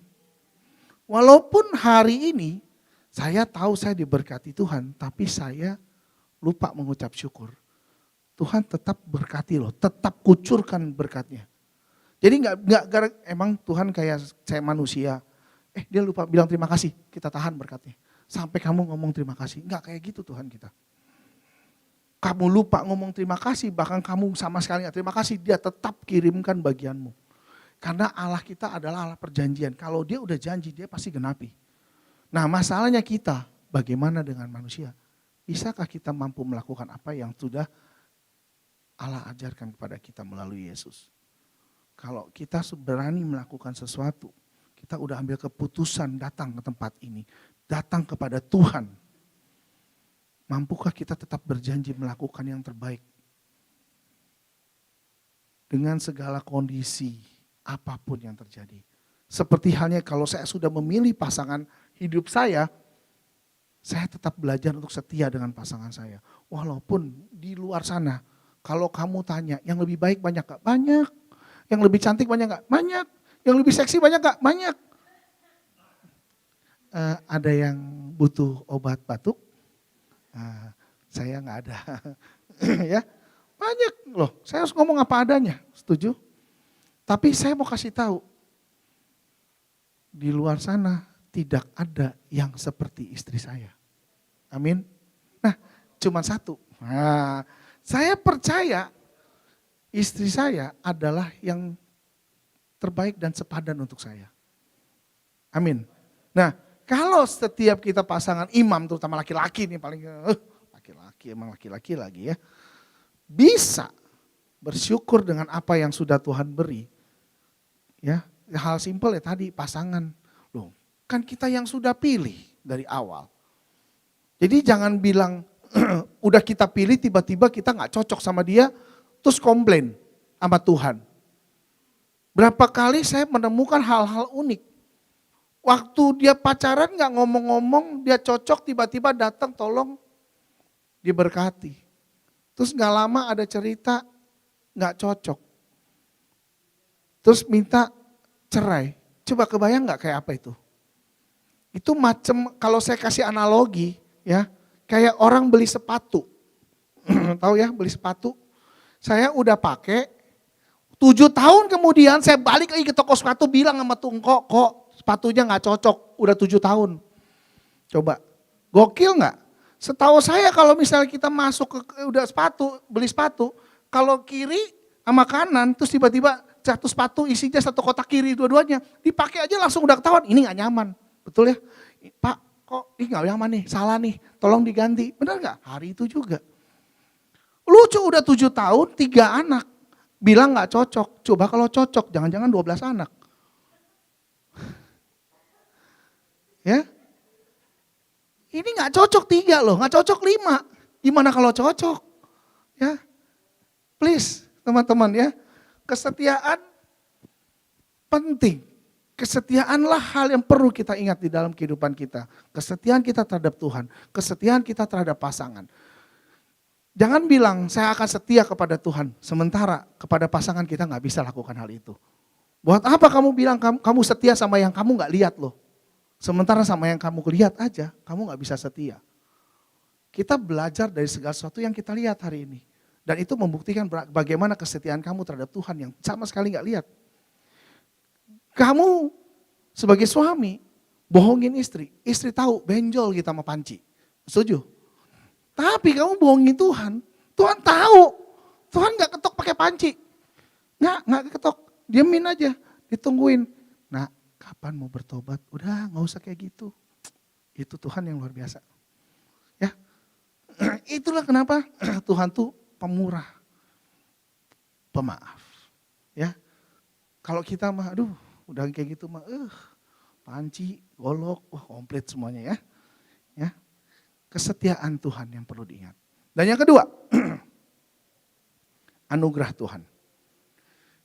Walaupun hari ini saya tahu saya diberkati Tuhan, tapi saya lupa mengucap syukur. Tuhan tetap berkati loh, tetap kucurkan berkatnya. Jadi enggak emang Tuhan kayak saya manusia, dia lupa bilang terima kasih, kita tahan berkatnya. Sampai kamu ngomong terima kasih. Enggak kayak gitu Tuhan kita. Kamu lupa ngomong terima kasih, bahkan kamu sama sekali enggak terima kasih, dia tetap kirimkan bagianmu. Karena Allah kita adalah Allah perjanjian. Kalau dia udah janji, dia pasti genapi. Nah masalahnya kita, bagaimana dengan manusia? Bisakah kita mampu melakukan apa yang sudah Allah ajarkan kepada kita melalui Yesus? Kalau kita berani melakukan sesuatu, kita udah ambil keputusan datang ke tempat ini, datang kepada Tuhan. Mampukah kita tetap berjanji melakukan yang terbaik? Dengan segala kondisi, apapun yang terjadi. Seperti halnya kalau saya sudah memilih pasangan hidup saya tetap belajar untuk setia dengan pasangan saya. Walaupun di luar sana, kalau kamu tanya, yang lebih baik banyak gak? Banyak. Yang lebih cantik banyak gak? Banyak. Yang lebih seksi banyak gak? Banyak. Ada yang butuh obat batuk? Saya gak ada. Ya, banyak loh. Saya harus ngomong apa adanya. Setuju? Tapi saya mau kasih tahu. Di luar sana tidak ada yang seperti istri saya. Amin. Nah, cuma satu. Nah, saya percaya istri saya adalah yang terbaik dan sepadan untuk saya. Amin. Nah, kalau setiap kita pasangan imam, terutama laki-laki nih paling, laki-laki lagi ya. Bisa bersyukur dengan apa yang sudah Tuhan beri. Ya, hal simpel ya tadi pasangan. Loh, kan kita yang sudah pilih dari awal. Jadi jangan bilang udah kita pilih tiba-tiba kita gak cocok sama dia terus komplain sama Tuhan. Berapa kali saya menemukan hal-hal unik. Waktu dia pacaran gak ngomong-ngomong, dia cocok tiba-tiba datang tolong diberkati. Terus gak lama ada cerita gak cocok. Terus minta cerai. Coba kebayang gak kayak apa itu? Itu macam kalau saya kasih analogi ya, kayak orang beli sepatu. Tahu ya beli sepatu? Saya udah pakai 7 tahun kemudian saya balik lagi ke toko sepatu bilang sama tungko, kok sepatunya gak cocok, udah 7 tahun. Coba, gokil gak? Setahu saya kalau misalnya kita masuk ke udah beli sepatu, kalau kiri sama kanan terus tiba-tiba satu sepatu isinya satu kotak kiri dua-duanya, dipakai aja langsung udah ketahuan, ini gak nyaman. Betul ya? Pak, kok ini gak nyaman nih, salah nih, tolong diganti. Benar gak? Hari itu juga. Lucu udah 7 tahun, 3 anak. Bilang gak cocok. Coba kalau cocok, jangan-jangan 12 anak. Ya. Ini gak cocok 3 loh, gak cocok 5. Gimana kalau cocok? Ya. Please, teman-teman ya. Kesetiaan penting. Kesetiaanlah hal yang perlu kita ingat di dalam kehidupan kita. Kesetiaan kita terhadap Tuhan. Kesetiaan kita terhadap pasangan. Jangan bilang saya akan setia kepada Tuhan. Sementara kepada pasangan kita gak bisa lakukan hal itu. Buat apa kamu bilang kamu setia sama yang kamu gak lihat loh. Sementara sama yang kamu lihat aja kamu gak bisa setia. Kita belajar dari segala sesuatu yang kita lihat hari ini. Dan itu membuktikan bagaimana kesetiaan kamu terhadap Tuhan yang sama sekali gak lihat. Kamu sebagai suami bohongin istri, istri tahu benjol kita sama panci. Setuju? Tapi kamu bohongin Tuhan, Tuhan tahu. Tuhan gak ketok pakai panci. Nggak ketok, diemin aja, ditungguin. Nah, kapan mau bertobat? Udah gak usah kayak gitu. Itu Tuhan yang luar biasa. Ya, itulah kenapa Tuhan tuh pemurah, pemaaf. Ya, kalau kita mah, aduh, udah kayak gitu mah, panci, golok, wah komplit semuanya ya. Ya, kesetiaan Tuhan yang perlu diingat. Dan yang kedua, anugerah Tuhan.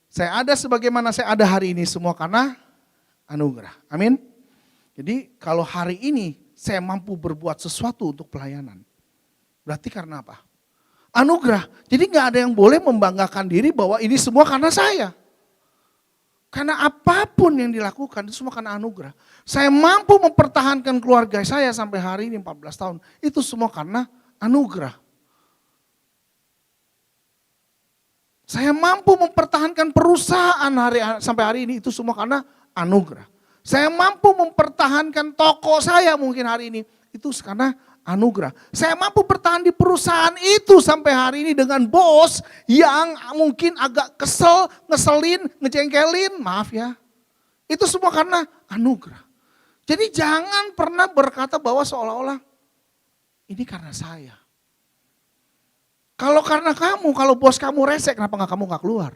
Saya ada sebagaimana saya ada hari ini semua karena anugerah. Amin. Jadi kalau hari ini saya mampu berbuat sesuatu untuk pelayanan. Berarti karena apa? Anugerah. Jadi gak ada yang boleh membanggakan diri bahwa ini semua karena saya. Karena apapun yang dilakukan itu semua karena anugerah. Saya mampu mempertahankan keluarga saya sampai hari ini 14 tahun. Itu semua karena anugerah. Saya mampu mempertahankan perusahaan sampai hari ini itu semua karena anugerah. Saya mampu mempertahankan toko saya mungkin hari ini itu karena anugerah. Saya mampu bertahan di perusahaan itu sampai hari ini dengan bos yang mungkin agak kesel, ngeselin, ngejengkelin, maaf ya. Itu semua karena anugerah. Jadi jangan pernah berkata bahwa seolah-olah ini karena saya. Kalau karena kamu, kalau bos kamu resek, kenapa kamu nggak keluar?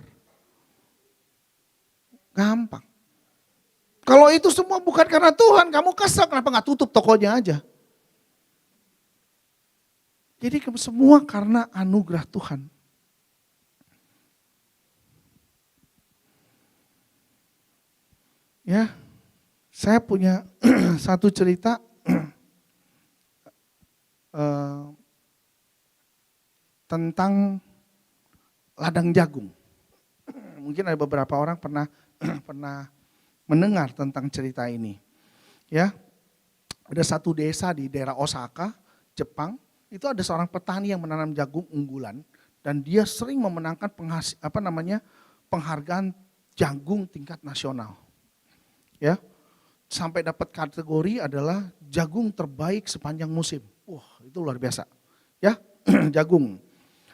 Gampang. Kalau itu semua bukan karena Tuhan, kamu kesel, kenapa nggak tutup tokonya aja? Jadi semua karena anugerah Tuhan. Ya, saya punya satu cerita tentang ladang jagung. Mungkin ada beberapa orang pernah mendengar tentang cerita ini. Ya, ada satu desa di daerah Osaka, Jepang. Itu ada seorang petani yang menanam jagung unggulan dan dia sering memenangkan penghargaan jagung tingkat nasional. Ya, sampai dapat kategori adalah jagung terbaik sepanjang musim. Wah, itu luar biasa. Ya, jagung.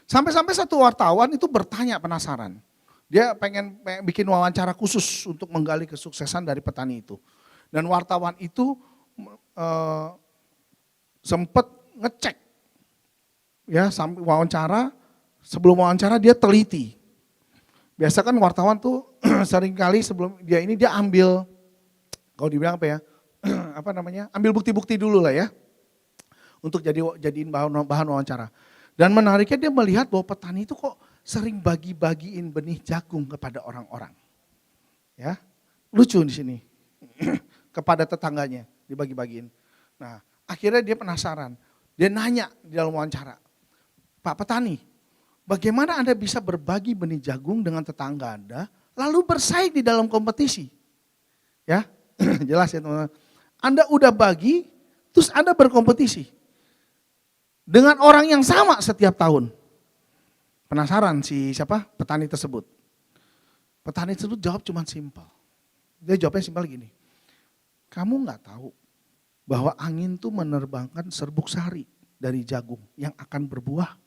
Sampai-sampai satu wartawan itu bertanya penasaran. Dia pengen bikin wawancara khusus untuk menggali kesuksesan dari petani itu. Dan wartawan itu sempat ngecek. Ya, sampai wawancara, sebelum wawancara dia teliti. Biasa kan wartawan tuh sering kali sebelum dia ambil, kalau dibilang apa ya, ambil bukti-bukti dulu lah ya. Untuk jadiin bahan wawancara. Dan menariknya dia melihat bahwa petani itu kok sering bagi-bagiin benih jagung kepada orang-orang. Ya, lucu di sini. Kepada tetangganya dibagi-bagiin. Nah, akhirnya dia penasaran. Dia nanya di dalam wawancara, Pak petani, bagaimana Anda bisa berbagi benih jagung dengan tetangga Anda, lalu bersaing di dalam kompetisi? Ya, jelas ya teman-teman. Anda udah bagi, terus Anda berkompetisi. Dengan orang yang sama setiap tahun. Penasaran si petani tersebut. Petani tersebut jawab cuma simpel. Dia jawabnya simpel gini. Kamu gak tahu bahwa angin tuh menerbangkan serbuk sari dari jagung yang akan berbuah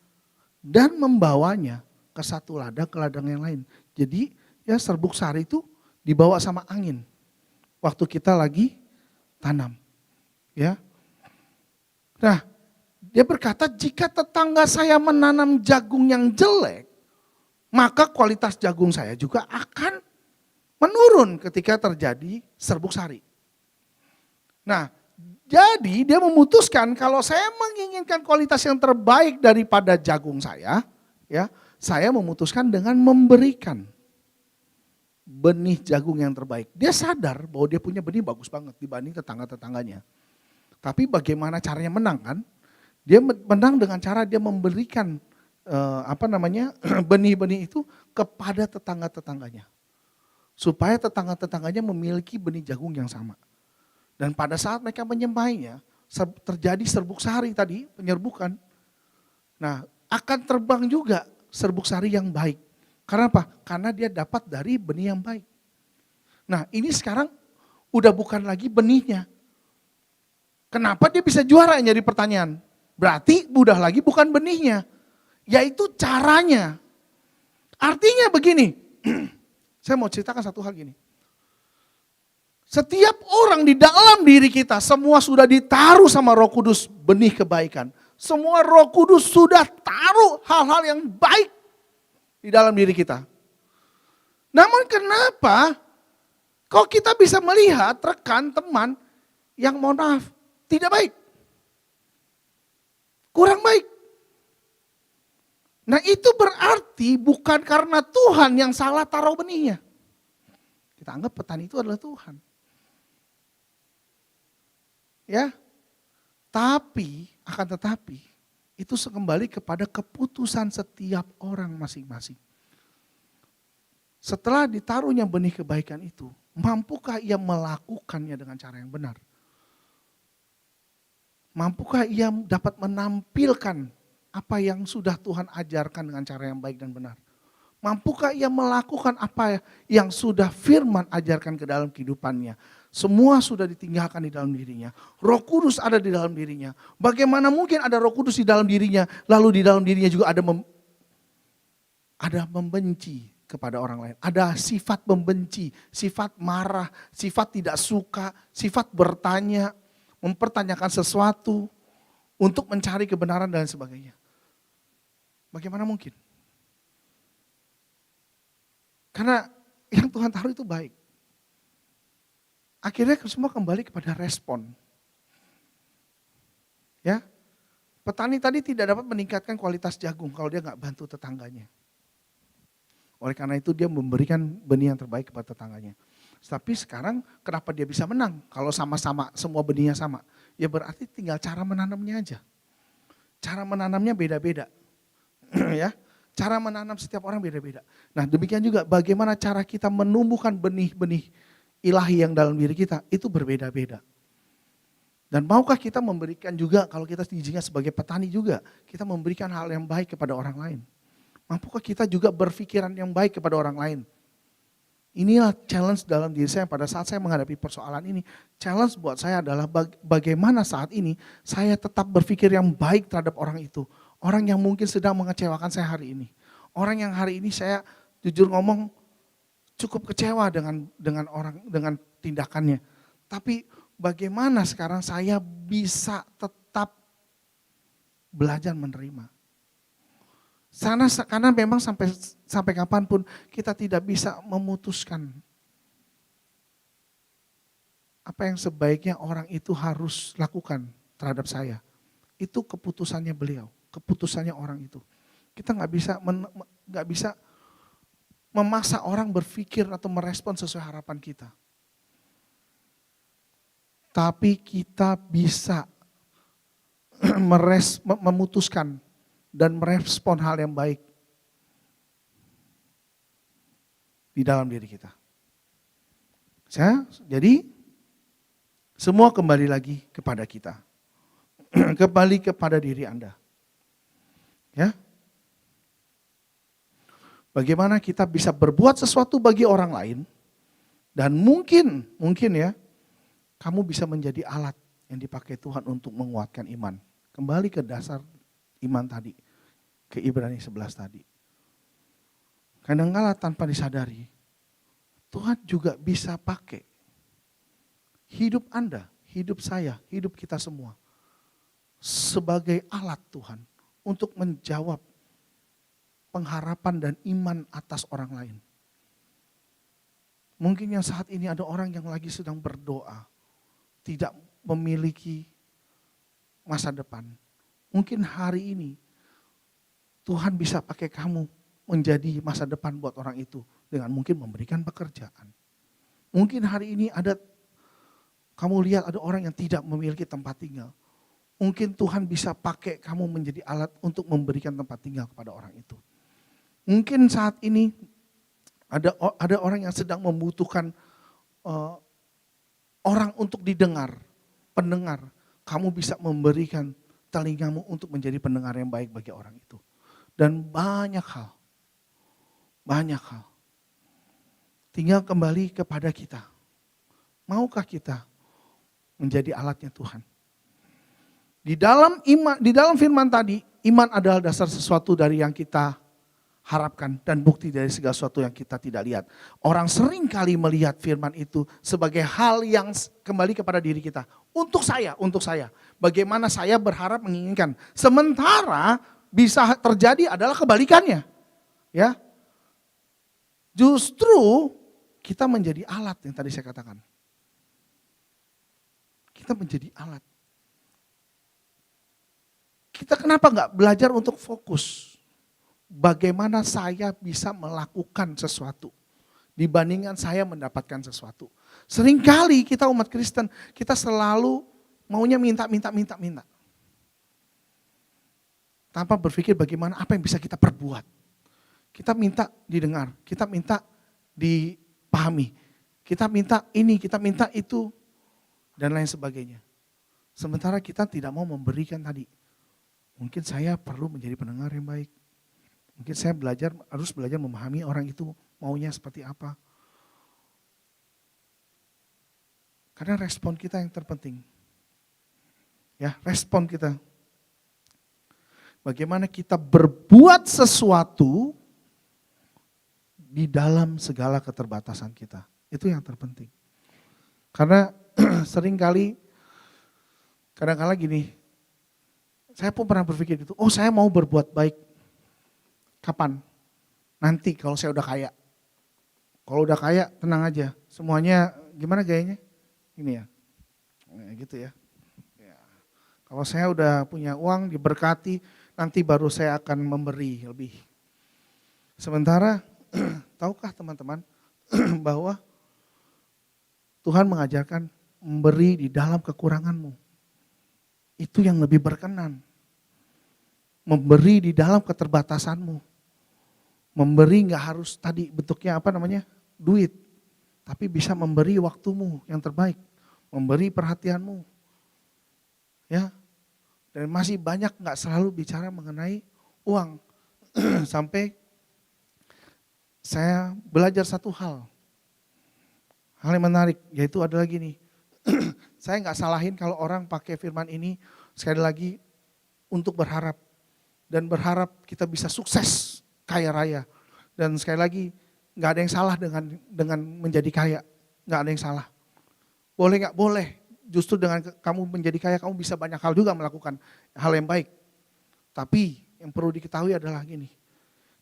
dan membawanya ke satu ladang ke ladang yang lain. Jadi ya serbuk sari itu dibawa sama angin waktu kita lagi tanam. Ya. Nah, dia berkata jika tetangga saya menanam jagung yang jelek, maka kualitas jagung saya juga akan menurun ketika terjadi serbuk sari. Nah, jadi dia memutuskan kalau saya menginginkan kualitas yang terbaik daripada jagung saya, ya, saya memutuskan dengan memberikan benih jagung yang terbaik. Dia sadar bahwa dia punya benih bagus banget dibanding tetangga-tetangganya. Tapi bagaimana caranya menang kan? Dia menang dengan cara dia memberikan benih-benih itu kepada tetangga-tetangganya. Supaya tetangga-tetangganya memiliki benih jagung yang sama. Dan pada saat mereka menyembahnya, terjadi serbuk sari tadi, penyerbukan. Nah, akan terbang juga serbuk sari yang baik. Karena apa? Karena dia dapat dari benih yang baik. Nah ini sekarang udah bukan lagi benihnya. Kenapa dia bisa juara yang jadi pertanyaan? Berarti udah lagi bukan benihnya, yaitu caranya. Artinya begini, saya mau ceritakan satu hal gini. Setiap orang di dalam diri kita semua sudah ditaruh sama Roh Kudus benih kebaikan. Semua Roh Kudus sudah taruh hal-hal yang baik di dalam diri kita. Namun kenapa kok kita bisa melihat rekan, teman yang mohon maaf tidak baik? Kurang baik. Nah itu berarti bukan karena Tuhan yang salah taruh benihnya. Kita anggap petani itu adalah Tuhan. Ya, akan tetapi itu kembali kepada keputusan setiap orang masing-masing. Setelah ditaruhnya benih kebaikan itu, mampukah ia melakukannya dengan cara yang benar? Mampukah ia dapat menampilkan apa yang sudah Tuhan ajarkan dengan cara yang baik dan benar? Mampukah ia melakukan apa yang sudah firman ajarkan ke dalam kehidupannya? Semua sudah ditinggalkan di dalam dirinya. Roh Kudus ada di dalam dirinya. Bagaimana mungkin ada Roh Kudus di dalam dirinya, lalu di dalam dirinya juga ada membenci kepada orang lain. Ada sifat membenci, sifat marah, sifat tidak suka, sifat bertanya, mempertanyakan sesuatu untuk mencari kebenaran dan sebagainya. Bagaimana mungkin? Karena yang Tuhan taruh itu baik. Akhirnya semua kembali kepada respon. Ya, petani tadi tidak dapat meningkatkan kualitas jagung kalau dia nggak bantu tetangganya. Oleh karena itu dia memberikan benih yang terbaik kepada tetangganya. Tapi sekarang kenapa dia bisa menang? Kalau sama-sama semua benihnya sama, ya berarti tinggal cara menanamnya aja. Cara menanamnya beda-beda, ya. Cara menanam setiap orang beda-beda. Nah demikian juga bagaimana cara kita menumbuhkan benih-benih ilahi yang dalam diri kita itu berbeda-beda. Dan maukah kita memberikan juga, kalau kita diizinkan sebagai petani juga, kita memberikan hal yang baik kepada orang lain. Mampukah kita juga berpikiran yang baik kepada orang lain. Inilah challenge dalam diri saya pada saat saya menghadapi persoalan ini. Challenge buat saya adalah bagaimana saat ini saya tetap berpikir yang baik terhadap orang itu. Orang yang mungkin sedang mengecewakan saya hari ini. Orang yang hari ini saya jujur ngomong cukup kecewa dengan tindakannya. Tapi bagaimana sekarang saya bisa tetap belajar menerima. Karena memang sampai kapanpun kita tidak bisa memutuskan apa yang sebaiknya orang itu harus lakukan terhadap saya. Itu keputusannya beliau, keputusannya orang itu. Kita nggak bisa memaksa orang berpikir atau merespon sesuai harapan kita. Tapi kita bisa memutuskan dan merespon hal yang baik di dalam diri kita. Jadi semua kembali lagi kepada kita. Kembali kepada diri Anda. Ya. Bagaimana kita bisa berbuat sesuatu bagi orang lain dan mungkin ya kamu bisa menjadi alat yang dipakai Tuhan untuk menguatkan iman. Kembali ke dasar iman tadi, ke Ibrani 11 tadi. Kadang-kala tanpa disadari, Tuhan juga bisa pakai hidup Anda, hidup saya, hidup kita semua sebagai alat Tuhan untuk menjawab pengharapan dan iman atas orang lain. Mungkin yang saat ini ada orang yang lagi sedang berdoa, tidak memiliki masa depan. Mungkin hari ini Tuhan bisa pakai kamu menjadi masa depan buat orang itu dengan mungkin memberikan pekerjaan. Mungkin hari ini kamu lihat ada orang yang tidak memiliki tempat tinggal. Mungkin Tuhan bisa pakai kamu menjadi alat untuk memberikan tempat tinggal kepada orang itu. Mungkin saat ini ada orang yang sedang membutuhkan orang untuk didengar, pendengar. Kamu bisa memberikan telingamu untuk menjadi pendengar yang baik bagi orang itu. Dan banyak hal. Tinggal kembali kepada kita. Maukah kita menjadi alatnya Tuhan? Di dalam firman tadi, iman adalah dasar sesuatu dari yang kita harapkan dan bukti dari segala sesuatu yang kita tidak lihat. Orang sering kali melihat firman itu sebagai hal yang kembali kepada diri kita. Untuk saya. Bagaimana saya berharap menginginkan. Sementara bisa terjadi adalah kebalikannya. Ya. Justru kita menjadi alat yang tadi saya katakan. Kita menjadi alat. Kita kenapa nggak belajar untuk fokus? Bagaimana saya bisa melakukan sesuatu dibandingkan saya mendapatkan sesuatu. Seringkali kita umat Kristen, kita selalu maunya minta. Tanpa berpikir bagaimana apa yang bisa kita perbuat. Kita minta didengar, kita minta dipahami, kita minta ini, kita minta itu, dan lain sebagainya. Sementara kita tidak mau memberikan tadi. Mungkin saya perlu menjadi pendengar yang baik. Mungkin saya harus belajar memahami orang itu maunya seperti apa. Karena respon kita yang terpenting. Ya, respon kita. Bagaimana kita berbuat sesuatu di dalam segala keterbatasan kita. Itu yang terpenting. Karena seringkali, kadang-kadang gini, saya pun pernah berpikir gitu, oh saya mau berbuat baik. Kapan? Nanti kalau saya udah kaya. Kalau udah kaya tenang aja, semuanya gimana gayanya? Ini ya, gitu ya. Kalau saya udah punya uang, diberkati, nanti baru saya akan memberi lebih. Sementara, tahukah teman-teman bahwa Tuhan mengajarkan memberi di dalam kekuranganmu. Itu yang lebih berkenan. Memberi di dalam keterbatasanmu. Memberi gak harus tadi bentuknya duit. Tapi bisa memberi waktumu yang terbaik. Memberi perhatianmu. Ya. Dan masih banyak gak selalu bicara mengenai uang. Sampai saya belajar satu hal. Hal yang menarik, yaitu adalah gini. Saya nggak salahin kalau orang pakai firman ini sekali lagi untuk berharap. Dan berharap kita bisa sukses, kaya raya. Dan sekali lagi nggak ada yang salah dengan menjadi kaya. Nggak ada yang salah. Boleh nggak? Boleh. Justru dengan kamu menjadi kaya kamu bisa banyak hal juga melakukan hal yang baik. Tapi yang perlu diketahui adalah gini.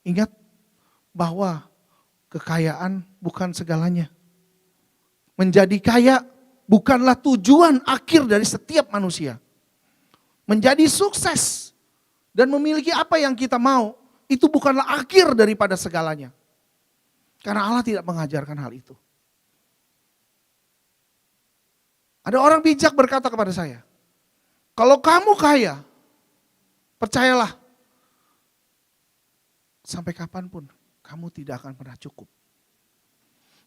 Ingat bahwa kekayaan bukan segalanya. Menjadi kaya bukanlah tujuan akhir dari setiap manusia. Menjadi sukses dan memiliki apa yang kita mau, itu bukanlah akhir daripada segalanya. Karena Allah tidak mengajarkan hal itu. Ada orang bijak berkata kepada saya, kalau kamu kaya, percayalah, sampai kapanpun kamu tidak akan pernah cukup.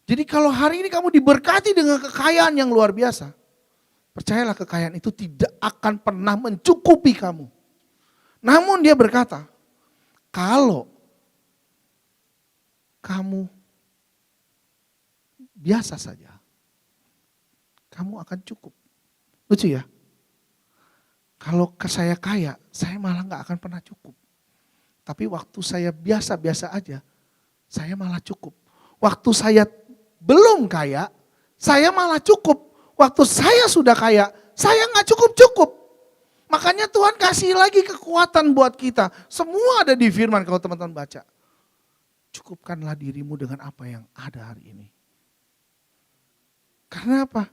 Jadi kalau hari ini kamu diberkati dengan kekayaan yang luar biasa, percayalah kekayaan itu tidak akan pernah mencukupi kamu. Namun dia berkata, kalau kamu biasa saja, kamu akan cukup. Lucu ya? Kalau saya kaya, saya malah gak akan pernah cukup. Tapi waktu saya biasa-biasa aja, saya malah cukup. Waktu saya belum kaya, saya malah cukup. Waktu saya sudah kaya, saya gak cukup-cukup. Makanya Tuhan kasih lagi kekuatan buat kita. Semua ada di firman kalau teman-teman baca. Cukupkanlah dirimu dengan apa yang ada hari ini. Karena apa?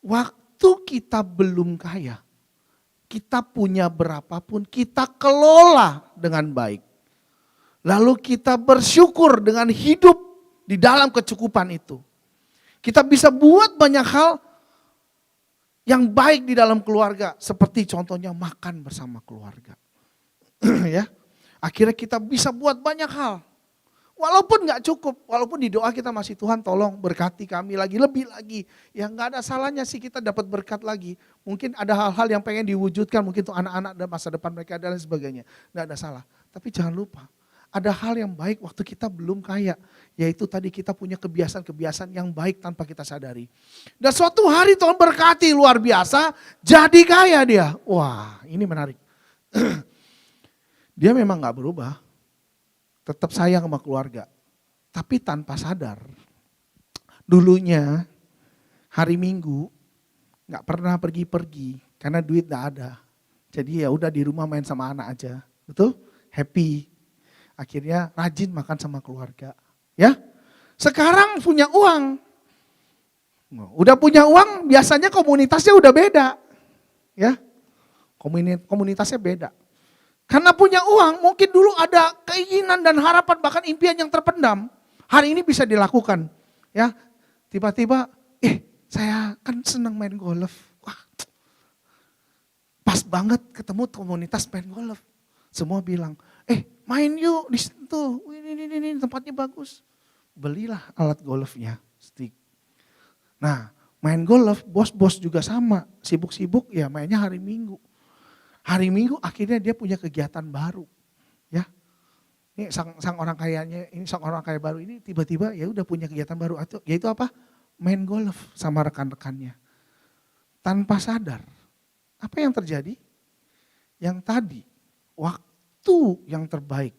Waktu kita belum kaya, kita punya berapapun, kita kelola dengan baik. Lalu kita bersyukur dengan hidup di dalam kecukupan itu. Kita bisa buat banyak hal yang baik di dalam keluarga. Seperti contohnya makan bersama keluarga. Ya, akhirnya kita bisa buat banyak hal. Walaupun gak cukup, walaupun di doa kita masih Tuhan tolong berkati kami lagi, lebih lagi. Ya gak ada salahnya sih kita dapat berkat lagi. Mungkin ada hal-hal yang pengen diwujudkan, mungkin untuk anak-anak dan masa depan mereka dan lain sebagainya. Gak ada salah. Tapi jangan lupa, Ada hal yang baik waktu kita belum kaya. Yaitu tadi kita punya kebiasaan-kebiasaan yang baik tanpa kita sadari. Dan suatu hari Tuhan berkati luar biasa, jadi kaya dia. Wah, ini menarik. Dia memang gak berubah. Tetap sayang sama keluarga. Tapi tanpa sadar. Dulunya hari Minggu gak pernah pergi-pergi karena duit gak ada. Jadi ya udah di rumah main sama anak aja. Betul? Happy. Akhirnya rajin makan sama keluarga. Ya. Sekarang punya uang. Udah punya uang biasanya komunitasnya udah beda. Ya. Komunitasnya beda. Karena punya uang mungkin dulu ada keinginan dan harapan bahkan impian yang terpendam. Hari ini bisa dilakukan. Ya. Tiba-tiba saya kan senang main golf. Wah, pas banget ketemu komunitas main golf. Semua bilang, main yuk di situ, ini tempatnya bagus. Belilah alat golfnya, stick. Nah, main golf, bos-bos juga sama, sibuk-sibuk ya mainnya hari Minggu. Hari Minggu akhirnya dia punya kegiatan baru, ya. Ini sang orang kaya baru ini tiba-tiba ya udah punya kegiatan baru, yaitu apa? Main golf sama rekan-rekannya. Tanpa sadar, apa yang terjadi? Yang tadi, waktu yang terbaik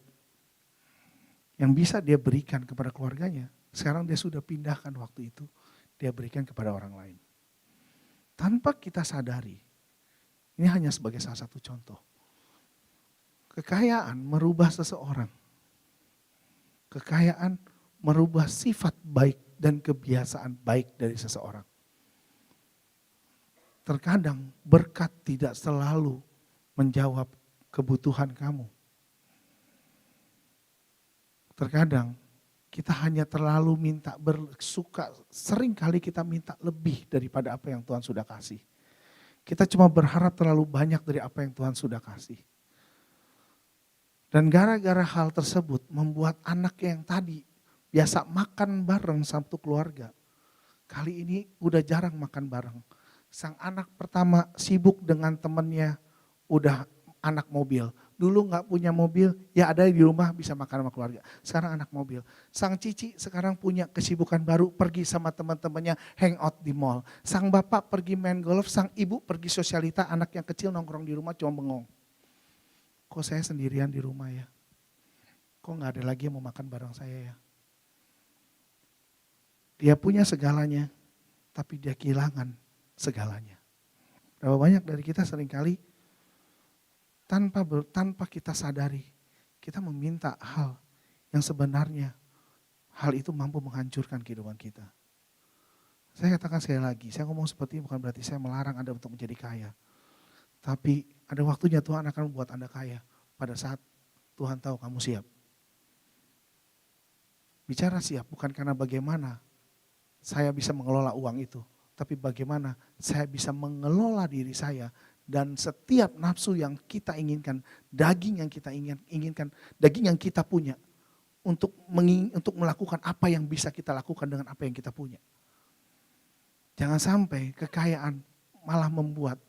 yang bisa dia berikan kepada keluarganya, sekarang dia sudah pindahkan waktu itu, dia berikan kepada orang lain. Tanpa kita sadari, ini hanya sebagai salah satu contoh. Kekayaan merubah seseorang. Kekayaan merubah sifat baik dan kebiasaan baik dari seseorang. Terkadang berkat tidak selalu menjawab kebutuhan kamu. Terkadang kita hanya terlalu minta sering kali kita minta lebih daripada apa yang Tuhan sudah kasih. Kita cuma berharap terlalu banyak dari apa yang Tuhan sudah kasih. Dan gara-gara hal tersebut membuat anak yang tadi biasa makan bareng satu keluarga, kali ini udah jarang makan bareng. Sang anak pertama sibuk dengan temannya, udah anak mobil. Dulu gak punya mobil, ya ada di rumah bisa makan sama keluarga. Sekarang anak mobil. Sang cici sekarang punya kesibukan baru, pergi sama teman-temannya hangout di mall. Sang bapak pergi main golf, sang ibu pergi sosialita, anak yang kecil nongkrong di rumah cuma bengong. Kok saya sendirian di rumah ya? Kok gak ada lagi yang mau makan bareng saya ya? Dia punya segalanya, tapi dia kehilangan segalanya. Berapa banyak dari kita seringkali tanpa kita sadari, kita meminta hal yang sebenarnya hal itu mampu menghancurkan kehidupan kita. Saya katakan sekali lagi, saya ngomong seperti ini bukan berarti saya melarang Anda untuk menjadi kaya. Tapi ada waktunya Tuhan akan membuat Anda kaya pada saat Tuhan tahu kamu siap. Bicara siap bukan karena bagaimana saya bisa mengelola uang itu, tapi bagaimana saya bisa mengelola diri saya dan setiap nafsu yang kita inginkan, daging yang kita inginkan, daging yang kita punya untuk melakukan apa yang bisa kita lakukan dengan apa yang kita punya. Jangan sampai kekayaan malah membuat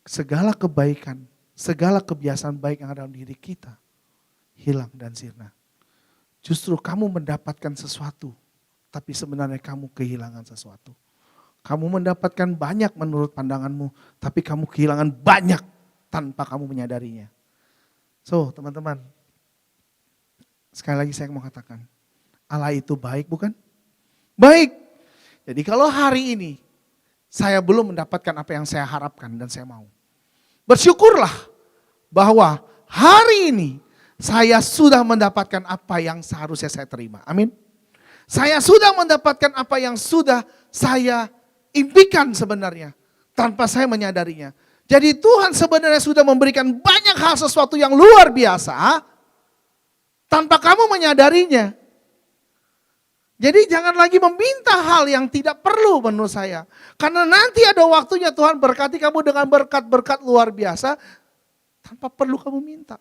segala kebaikan, segala kebiasaan baik yang ada dalam diri kita hilang dan sirna. Justru kamu mendapatkan sesuatu, tapi sebenarnya kamu kehilangan sesuatu. Kamu mendapatkan banyak menurut pandanganmu, tapi kamu kehilangan banyak tanpa kamu menyadarinya. So, teman-teman, sekali lagi saya mau katakan, Allah itu baik bukan? Baik. Jadi kalau hari ini saya belum mendapatkan apa yang saya harapkan dan saya mau, bersyukurlah bahwa hari ini saya sudah mendapatkan apa yang seharusnya saya terima. Amin. Saya sudah mendapatkan apa yang sudah saya impikan sebenarnya tanpa saya menyadarinya. Jadi Tuhan sebenarnya sudah memberikan banyak hal sesuatu yang luar biasa tanpa kamu menyadarinya. Jadi jangan lagi meminta hal yang tidak perlu menurut saya. Karena nanti ada waktunya Tuhan berkati kamu dengan berkat-berkat luar biasa tanpa perlu kamu minta.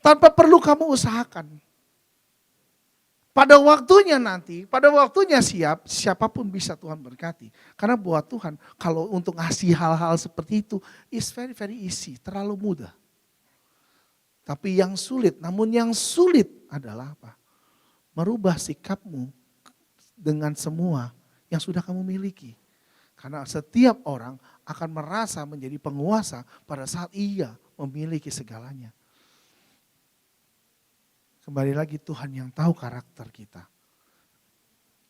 Tanpa perlu kamu usahakan. Pada waktunya nanti, pada waktunya siapapun bisa Tuhan berkati. Karena buat Tuhan, kalau untuk ngasih hal-hal seperti itu, is very very easy, terlalu mudah. Tapi yang sulit, namun yang sulit adalah apa? Merubah sikapmu dengan semua yang sudah kamu miliki. Karena setiap orang akan merasa menjadi penguasa pada saat ia memiliki segalanya. Kembali lagi, Tuhan yang tahu karakter kita.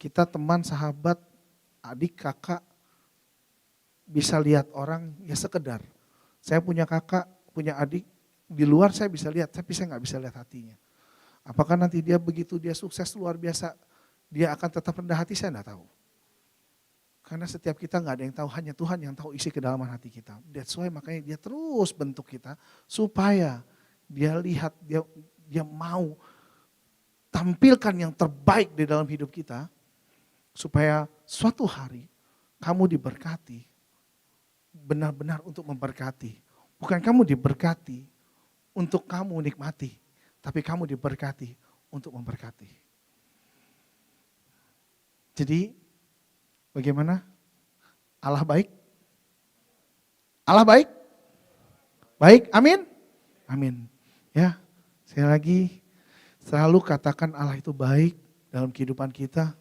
Kita teman, sahabat, adik, kakak, bisa lihat orang ya sekedar. Saya punya kakak, punya adik, di luar saya bisa lihat, tapi saya nggak bisa lihat hatinya. Apakah nanti dia begitu dia sukses luar biasa, dia akan tetap rendah hati, saya nggak tahu. Karena setiap kita nggak ada yang tahu, hanya Tuhan yang tahu isi kedalaman hati kita. That's why makanya dia terus bentuk kita supaya dia lihat, dia mau tampilkan yang terbaik di dalam hidup kita. Supaya suatu hari kamu diberkati, benar-benar untuk memberkati. Bukan kamu diberkati untuk kamu nikmati, tapi kamu diberkati untuk memberkati. Jadi bagaimana? Allah baik? Allah baik? Baik, amin? Amin. Ya, sekali lagi selalu katakan Allah itu baik dalam kehidupan kita,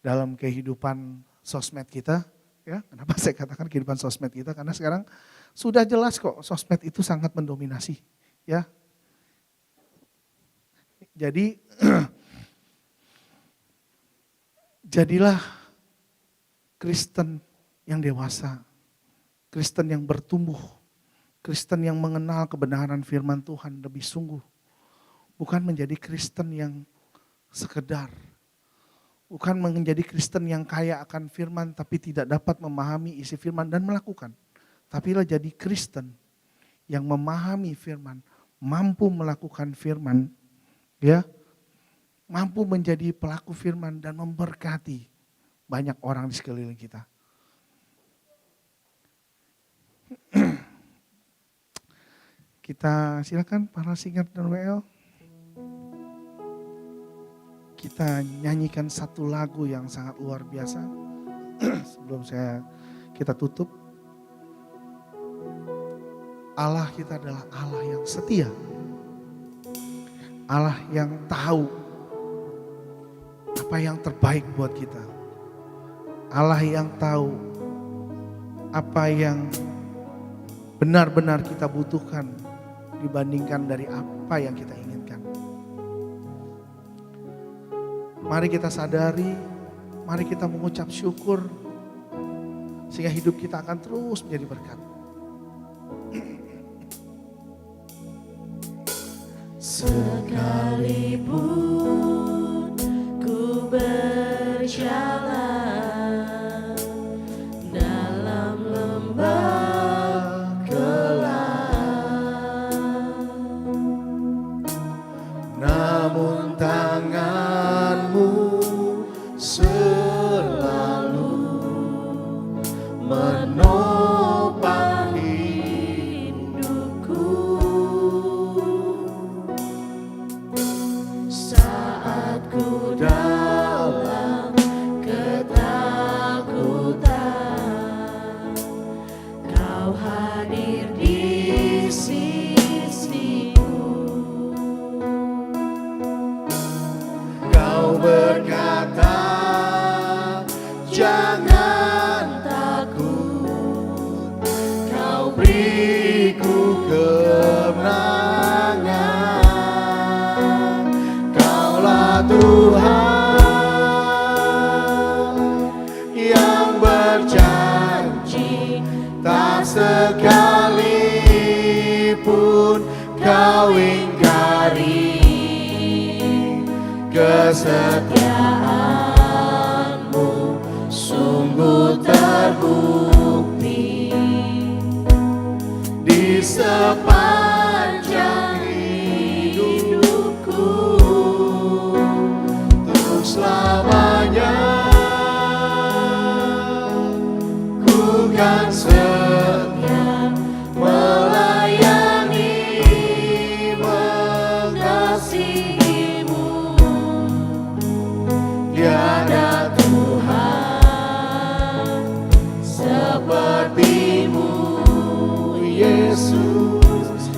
dalam kehidupan sosmed kita. Ya, kenapa saya katakan kehidupan sosmed kita? Karena sekarang sudah jelas kok sosmed itu sangat mendominasi. Ya, jadi jadilah Kristen yang dewasa, Kristen yang bertumbuh, Kristen yang mengenal kebenaran firman Tuhan lebih sungguh. Bukan menjadi Kristen yang sekedar, bukan menjadi Kristen yang kaya akan firman tapi tidak dapat memahami isi firman dan melakukan. Tapi lah jadi Kristen yang memahami firman, mampu melakukan firman, ya, mampu menjadi pelaku firman dan memberkati banyak orang di sekeliling kita. Kita silakan para singer dan WL. Kita nyanyikan satu lagu yang sangat luar biasa sebelum kita tutup. Allah kita adalah Allah yang setia. Allah yang tahu apa yang terbaik buat kita. Allah yang tahu apa yang benar-benar kita butuhkan dibandingkan dari apa yang kita inginkan. Mari kita sadari, mari kita mengucap syukur sehingga hidup kita akan terus menjadi berkat. Sekalipun ku berjalan dalam lembah gelap, Namun tanganmu selalu menopang hidupku. Saat ku dalam ketakutan, Kau hadir di sisiku. Kau berkata, jangan Takut, kau beriku kemenangan. Kaulah Tuhan yang berjanji, tak sekalipun kau ingkari kesetiaanmu sungguh terbukti di sepanjang hidupku. Untuk selamanya ku kan setia melayani, mengasihimu. Tiada Tuhan sepertimu, Yesus.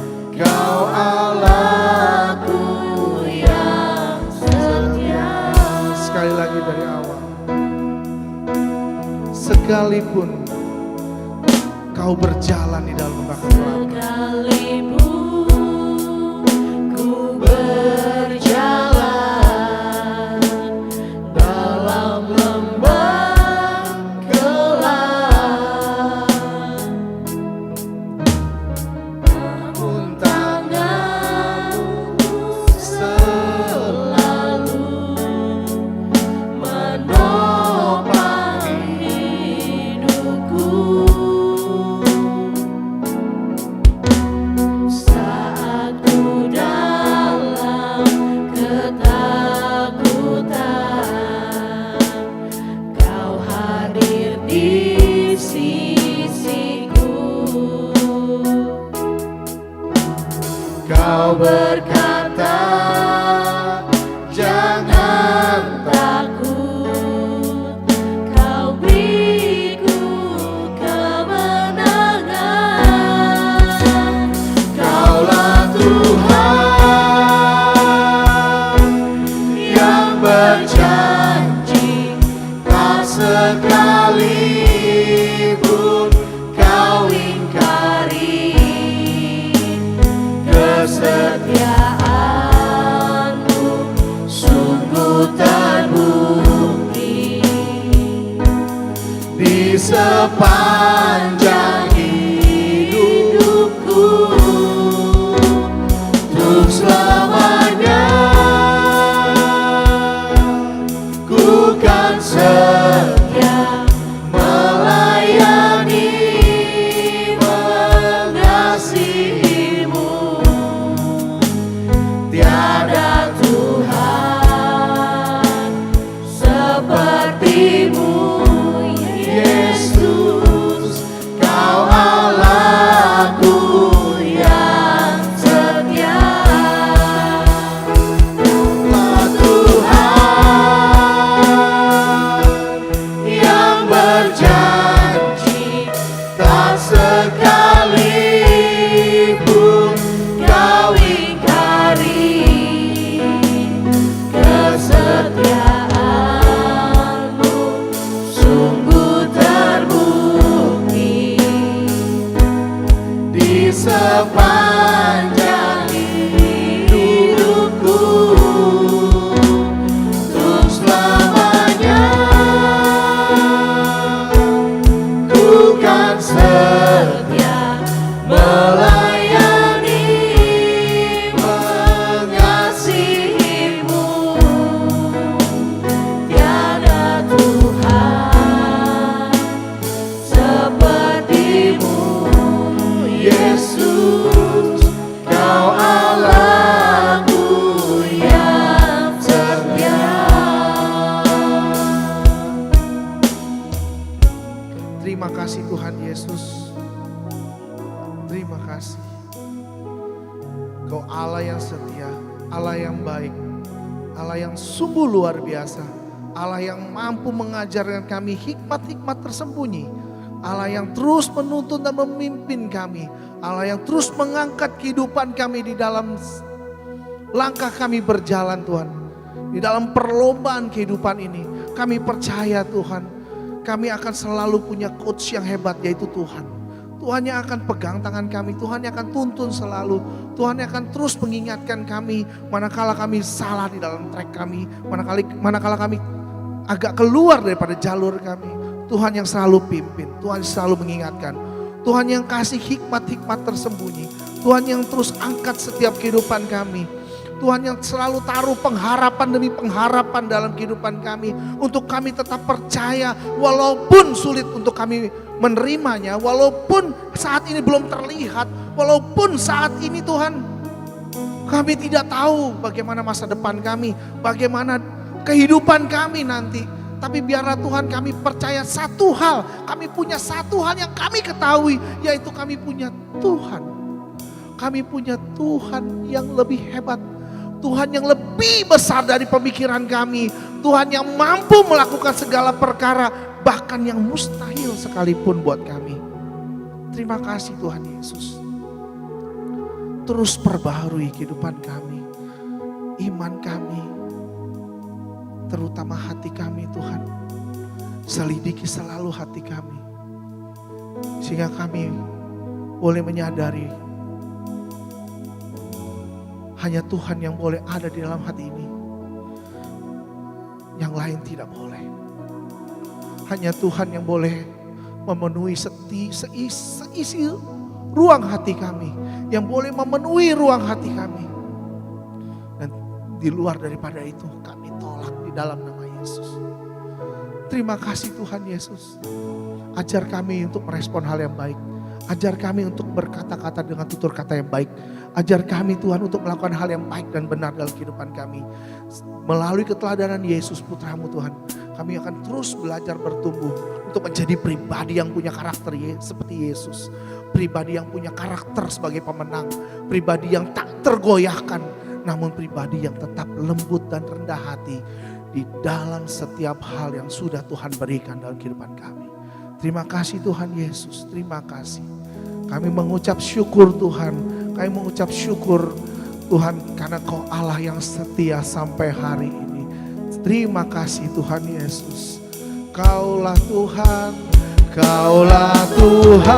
dari awal. Sekalipun kau berjalan di dalam lembah kegelapan, Sekalipun ku berjalan dalam lembah gelap, namun tangan-Mu selalu menopang hidupku. Saat ku dalam ketakutan, Kau hadir di sisiku. Kau berkata, jangan takut, Kau beriku kemenangan. Kaulah Tuhan yang berjanji, tak sekalipun Kau ingkari kesetiaan-Mu, sungguh terbukti di sepanjang hidupku. Untuk selamanya ku kan setia melayani, mengasihi-Mu. Tiada Tuhan seperti-Mu, Yesus. Kau Allahku yang setia. Kaulah Tuhan yang berjanji, tak sekalipun Kau ingkari kesetiaan-Mu, sungguh terbukti di sepanjang hidupku. Untuk selamanya ku kan setia melayani, mengasihi-Mu. Tiada Tuhan seperti-Mu, Yesus. Kau Allahku yang setia. terima kasih Tuhan Yesus. Terima kasih. Kau Allah yang setia, Allah yang baik, Allah yang sungguh luar biasa, Allah yang mampu mengajarkan kami hikmat-hikmat tersembunyi, Allah yang terus menuntun dan memimpin kami, Allah yang terus mengangkat kehidupan kami di dalam langkah kami berjalan Tuhan. Di dalam perlombaan kehidupan ini, kami percaya Tuhan, kami akan selalu punya coach yang hebat, yaitu Tuhan. Tuhan yang akan pegang tangan kami, Tuhan yang akan tuntun selalu, Tuhan yang akan terus mengingatkan kami manakala kami salah di dalam trek kami, manakala kami agak keluar daripada jalur kami. Tuhan yang selalu pimpin, Tuhan yang selalu mengingatkan, Tuhan yang kasih hikmat-hikmat tersembunyi, Tuhan yang terus angkat setiap kehidupan kami, Tuhan yang selalu taruh pengharapan demi pengharapan dalam kehidupan kami, untuk kami tetap percaya walaupun sulit untuk kami menerimanya, walaupun saat ini belum terlihat, walaupun saat ini Tuhan kami tidak tahu bagaimana masa depan kami, bagaimana kehidupan kami nanti. Tapi biarlah Tuhan kami percaya satu hal, kami punya satu hal yang kami ketahui, yaitu kami punya Tuhan. Kami punya Tuhan yang lebih hebat, Tuhan yang lebih besar dari pemikiran kami, Tuhan yang mampu melakukan segala perkara, bahkan yang mustahil sekalipun buat kami. Terima kasih Tuhan Yesus. Terus perbaharui kehidupan kami, iman kami. terutama hati kami Tuhan. Selidiki selalu hati kami. Sehingga kami boleh menyadari hanya Tuhan yang boleh ada di dalam hati ini. Yang lain tidak boleh. Hanya Tuhan yang boleh memenuhi seisi ruang hati kami. Yang boleh memenuhi ruang hati kami. Dan di luar daripada itu kami tolak di dalam nama Yesus. Terima kasih Tuhan Yesus. Ajar kami untuk merespon hal yang baik. Ajar kami untuk berkata-kata dengan tutur kata yang baik. Ajar kami Tuhan untuk melakukan hal yang baik dan benar dalam kehidupan kami. Melalui keteladanan Yesus Putramu Tuhan. Kami akan terus belajar bertumbuh untuk menjadi pribadi yang punya karakter seperti Yesus. Pribadi yang punya karakter sebagai pemenang. Pribadi yang tak tergoyahkan. Namun pribadi yang tetap lembut dan rendah hati. Di dalam setiap hal yang sudah Tuhan berikan dalam kehidupan kami. Terima kasih Tuhan Yesus. Terima kasih. Kami mengucap syukur Tuhan. Kami mengucap syukur Tuhan karena Kau Allah yang setia sampai hari ini. Terima kasih Tuhan Yesus. Kaulah Tuhan. Kaulah Tuhan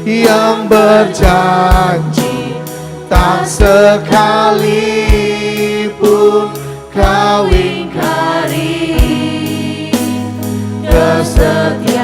yang berjanji tak sekalipun Kau ingkari kesetiaan